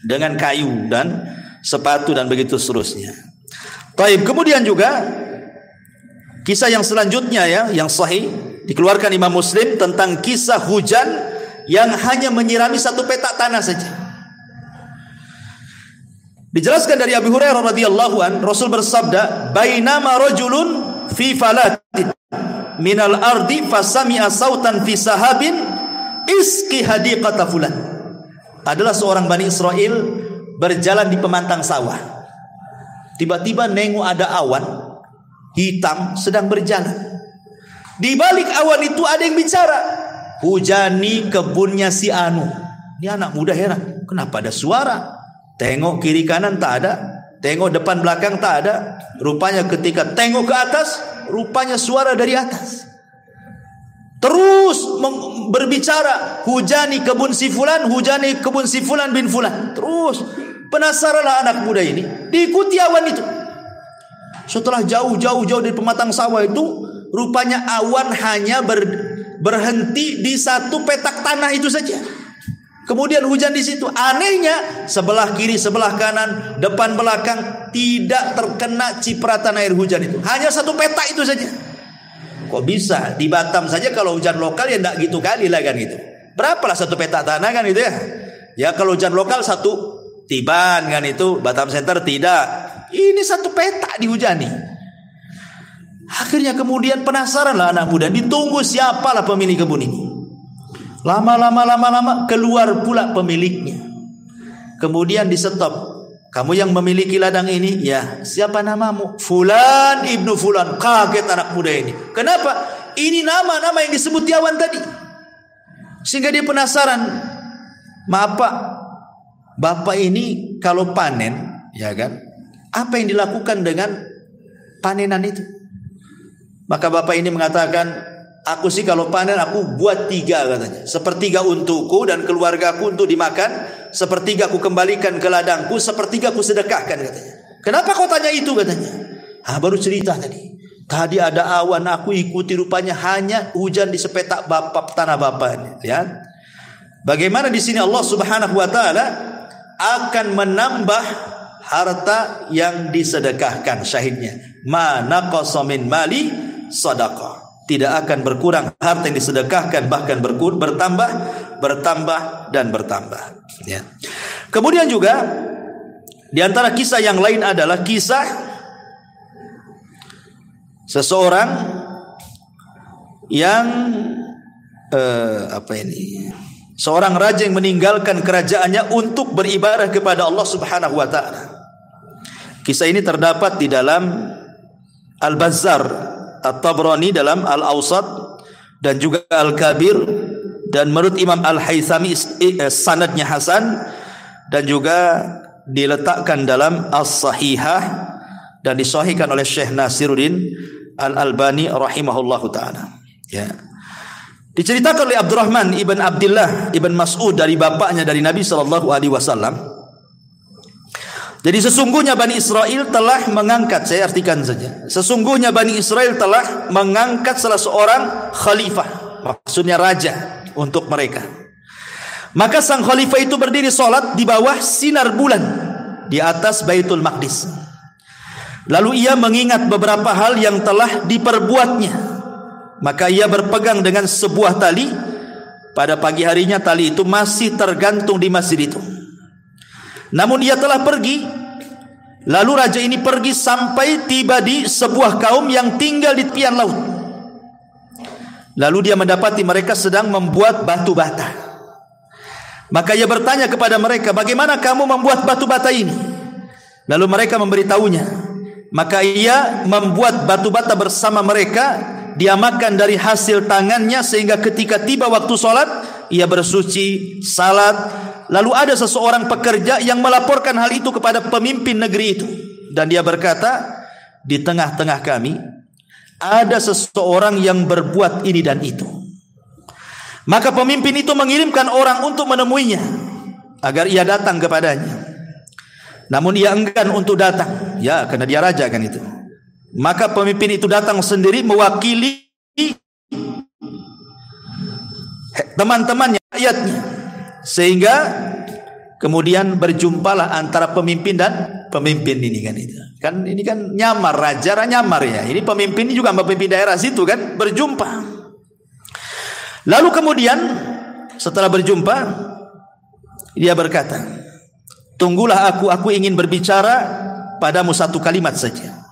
dengan kayu dan sepatu dan begitu seterusnya. Taib. Kemudian juga kisah yang selanjutnya ya, yang sahih dikeluarkan Imam Muslim tentang kisah hujan yang hanya menyirami satu petak tanah saja. Dijelaskan dari Abu Hurairah radhiyallahu an, Rasul bersabda, "Bainama rajulun fi falatin minal ardi fasami'a sautan fi sahabin iski hadiqata fulan." Adalah seorang Bani Israel berjalan di pemantang sawah. Tiba-tiba nengok ada awan hitam sedang berjalan. Di balik awan itu ada yang bicara, "Hujani kebunnya si Anu." Ini anak muda heran, kenapa ada suara? Tengok kiri kanan tak ada, tengok depan belakang tak ada. Rupanya ketika tengok ke atas, rupanya suara dari atas. Terus berbicara, "Hujani kebun si fulan, hujani kebun si fulan bin fulan." Terus penasaranlah anak muda ini, diikuti awan itu. Setelah jauh dari pematang sawah itu, rupanya awan hanya berhenti di satu petak tanah itu saja. Kemudian hujan di situ. Anehnya, sebelah kiri, sebelah kanan, depan belakang tidak terkena cipratan air hujan itu. Hanya satu petak itu saja. Kok bisa? Di Batam saja kalau hujan lokal ya enggak gitu kali lah kan gitu. Berapalah satu petak tanah kan itu ya? Ya kalau hujan lokal satu tiban kan itu, Batam Center tidak. Ini satu petak dihujani. Akhirnya kemudian penasaranlah anak muda, ditunggu siapalah pemilik kebun ini. Lama keluar pula pemiliknya. Kemudian di-stop. "Kamu yang memiliki ladang ini?" "Ya." "Siapa namamu?" "Fulan ibnu Fulan." Kaget anak muda ini. Kenapa? Ini nama-nama yang disebut di awan tadi. Sehingga dia penasaran. "Maaf Pak, Bapak ini kalau panen, ya kan? Apa yang dilakukan dengan panenan itu?" Maka bapak ini mengatakan, "Aku sih kalau panen aku buat 3 katanya. 1/3 untukku dan keluargaku untuk dimakan, 1/3 aku kembalikan ke ladangku, 1/3 aku sedekahkan," katanya. Kenapa kau tanya itu katanya? Baru cerita tadi. Tadi ada awan aku ikuti, rupanya hanya hujan di sepetak tanah bapak. Lihat. Bagaimana di sini Allah Subhanahu wa taala akan menambah harta yang disedekahkan, syahidnya. Ma naqasa min mali sadaqah. Tidak akan berkurang harta yang disedekahkan, bahkan bertambah dan bertambah. Ya. Kemudian juga di antara kisah yang lain adalah kisah seseorang yang seorang raja yang meninggalkan kerajaannya untuk beribadah kepada Allah Subhanahu wa taala. Kisah ini terdapat di dalam Al-Bazzar, At-Tabrani dalam Al-Awsat, dan juga Al-Kabir, dan menurut Imam Al-Haythami sanadnya hasan, dan juga diletakkan dalam As-Sahihah dan disahihkan oleh Syekh Nasiruddin Al-Albani rahimahullahu taala. Ya. Diceritakan oleh Abdurrahman ibn Abdullah ibn Mas'ud dari bapaknya dari Nabi sallallahu alaihi wasallam. Jadi sesungguhnya Bani Israel telah mengangkat, saya artikan saja. Sesungguhnya Bani Israel telah mengangkat salah seorang khalifah, maksudnya raja untuk mereka. Maka sang khalifah itu berdiri salat di bawah sinar bulan di atas Baitul Maqdis. Lalu ia mengingat beberapa hal yang telah diperbuatnya. Maka ia berpegang dengan sebuah tali. Pada pagi harinya tali itu masih tergantung di masjid itu. Namun ia telah pergi. Lalu raja ini pergi sampai tiba di sebuah kaum yang tinggal di tepian laut. Lalu dia mendapati mereka sedang membuat batu bata. Maka ia bertanya kepada mereka, bagaimana kamu membuat batu bata ini? Lalu mereka memberitahunya. Maka ia membuat batu bata bersama mereka. Dia makan dari hasil tangannya, sehingga ketika tiba waktu sholat, ia bersuci, salat. Lalu ada seseorang pekerja yang melaporkan hal itu kepada pemimpin negeri itu. Dan dia berkata, di tengah-tengah kami ada seseorang yang berbuat ini dan itu. Maka pemimpin itu mengirimkan orang untuk menemuinya, agar ia datang kepadanya. Namun ia enggan untuk datang. Ya, karena dia raja kan itu. Maka pemimpin itu datang sendiri mewakili teman-temannya, rakyatnya. Sehingga kemudian berjumpalah antara pemimpin dan pemimpin ini kan itu. Kan ini kan nyamar, raja nyamar ya. Ini pemimpin ini juga pemimpin daerah situ kan, berjumpa. Lalu kemudian setelah berjumpa, dia berkata, tunggulah aku ingin berbicara padamu satu kalimat saja.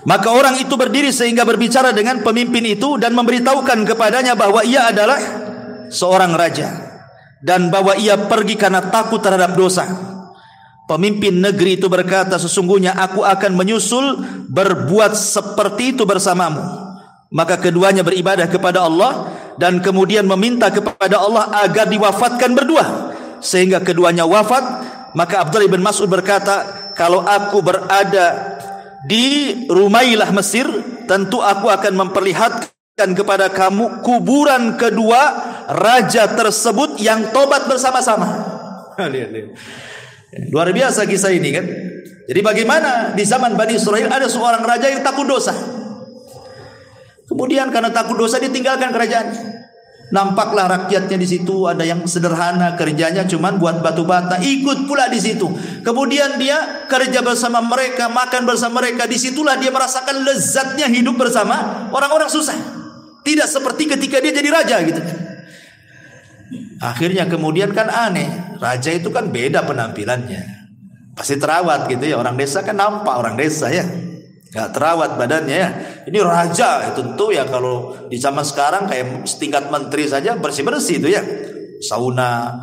Maka orang itu berdiri sehingga berbicara dengan pemimpin itu dan memberitahukan kepadanya bahwa ia adalah seorang raja dan bahwa ia pergi karena takut terhadap dosa. Pemimpin negeri itu berkata, sesungguhnya aku akan menyusul berbuat seperti itu bersamamu. Maka keduanya beribadah kepada Allah dan kemudian meminta kepada Allah agar diwafatkan berdua, sehingga keduanya wafat. Maka Abdullah bin Mas'ud berkata, kalau aku berada di Rumailah Mesir, tentu aku akan memperlihatkan kepada kamu kuburan kedua raja tersebut yang tobat bersama-sama. Luar biasa kisah ini kan. Jadi bagaimana di zaman Bani Israel ada seorang raja yang takut dosa. Kemudian karena takut dosa ditinggalkan kerajaannya. Nampaklah rakyatnya di situ ada yang sederhana, kerjanya cuman buat batu bata, ikut pula di situ. Kemudian dia kerja bersama mereka, makan bersama mereka. Disitulah dia merasakan lezatnya hidup bersama orang-orang susah. Tidak seperti ketika dia jadi raja gitu kan. Akhirnya kemudian kan aneh, raja itu kan beda penampilannya, pasti terawat gitu ya. Orang desa kan nampak orang desa ya, nggak terawat badannya ya. Ini raja tentu ya, kalau di zaman sekarang kayak setingkat menteri saja bersih-bersih itu ya, sauna,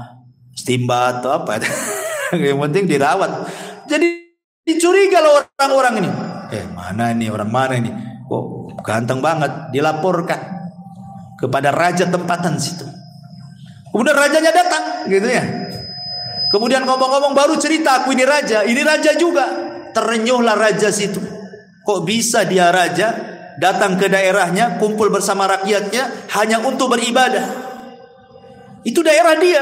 steambath atau apa. Yang penting dirawat. Jadi dicuriga loh orang-orang ini. Mana ini orang mana ini? Kok ganteng banget? Dilaporkan kepada raja tempatan situ. Kemudian rajanya datang gitu ya. Kemudian ngomong-ngomong baru cerita, aku ini raja juga. Terenyuhlah raja situ. Kok bisa dia raja datang ke daerahnya, kumpul bersama rakyatnya hanya untuk beribadah. Itu daerah dia.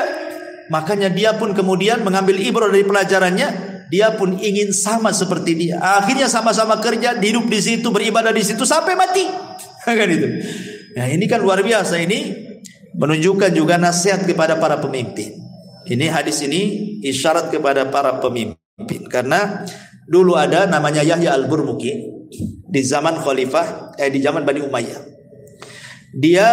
Makanya dia pun kemudian mengambil ibrah dari pelajarannya. dia pun ingin sama seperti dia. Akhirnya sama-sama kerja, hidup di situ, beribadah di situ sampai mati. Kan itu. Nah, ini kan luar biasa. Ini menunjukkan juga nasihat kepada para pemimpin. Ini hadis ini isyarat kepada para pemimpin. Karena dulu ada namanya Yahya al-Burmuki di zaman di zaman Bani Umayyah. Dia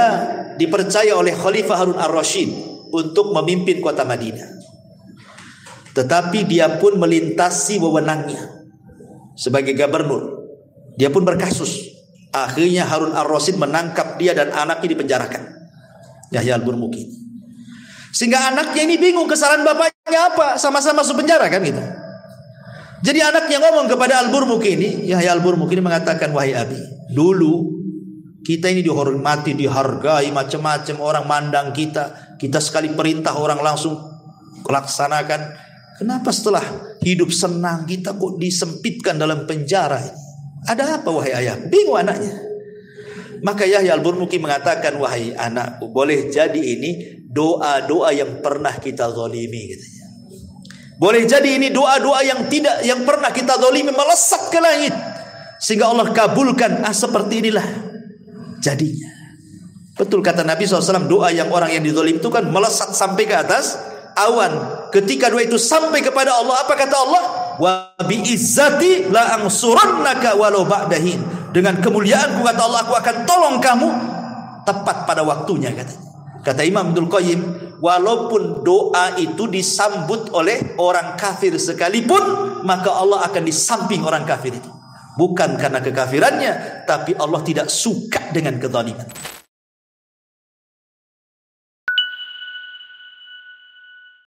dipercaya oleh Khalifah Harun ar-Rasyid untuk memimpin kota Madinah. Tetapi dia pun melintasi wewenangnya sebagai gubernur. Dia pun berkasus. Akhirnya Harun ar-Rasyid menangkap dia dan anaknya dipenjarakan. Yahya al-Burmuki. Sehingga anaknya ini bingung kesalahan bapaknya apa, sama-sama masuk penjara kan gitu. Jadi anaknya ngomong kepada al-Burmuki ini, Yahya al-Burmuki ini mengatakan, wahai abi, dulu kita ini dihormati, dihargai, macam-macam orang mandang kita. Kita sekali perintah orang langsung laksanakan. Kenapa setelah hidup senang kita kok disempitkan dalam penjara ini? Ada apa wahai ayah? Bingung anaknya. Maka Yahya al-Burmuki mengatakan, wahai anakku, boleh jadi ini doa-doa yang pernah kita zalimi katanya. Boleh jadi ini doa-doa yang pernah kita zalimi melesat ke langit sehingga Allah kabulkan. Seperti inilah jadinya. Betul kata Nabi SAW, doa yang orang yang dizalim itu kan melesat sampai ke atas awan. Ketika doa itu sampai kepada Allah, apa kata Allah? Wa bi izzati la ansurannaka walau ba'dahin. Dengan kemuliaanku kata Allah, aku akan tolong kamu tepat pada waktunya katanya. Kata Imam Ibnul Qayyim, walaupun doa itu disambut oleh orang kafir sekalipun, maka Allah akan disamping orang kafir itu. Bukan karena kekafirannya, tapi Allah tidak suka dengan kezaliman.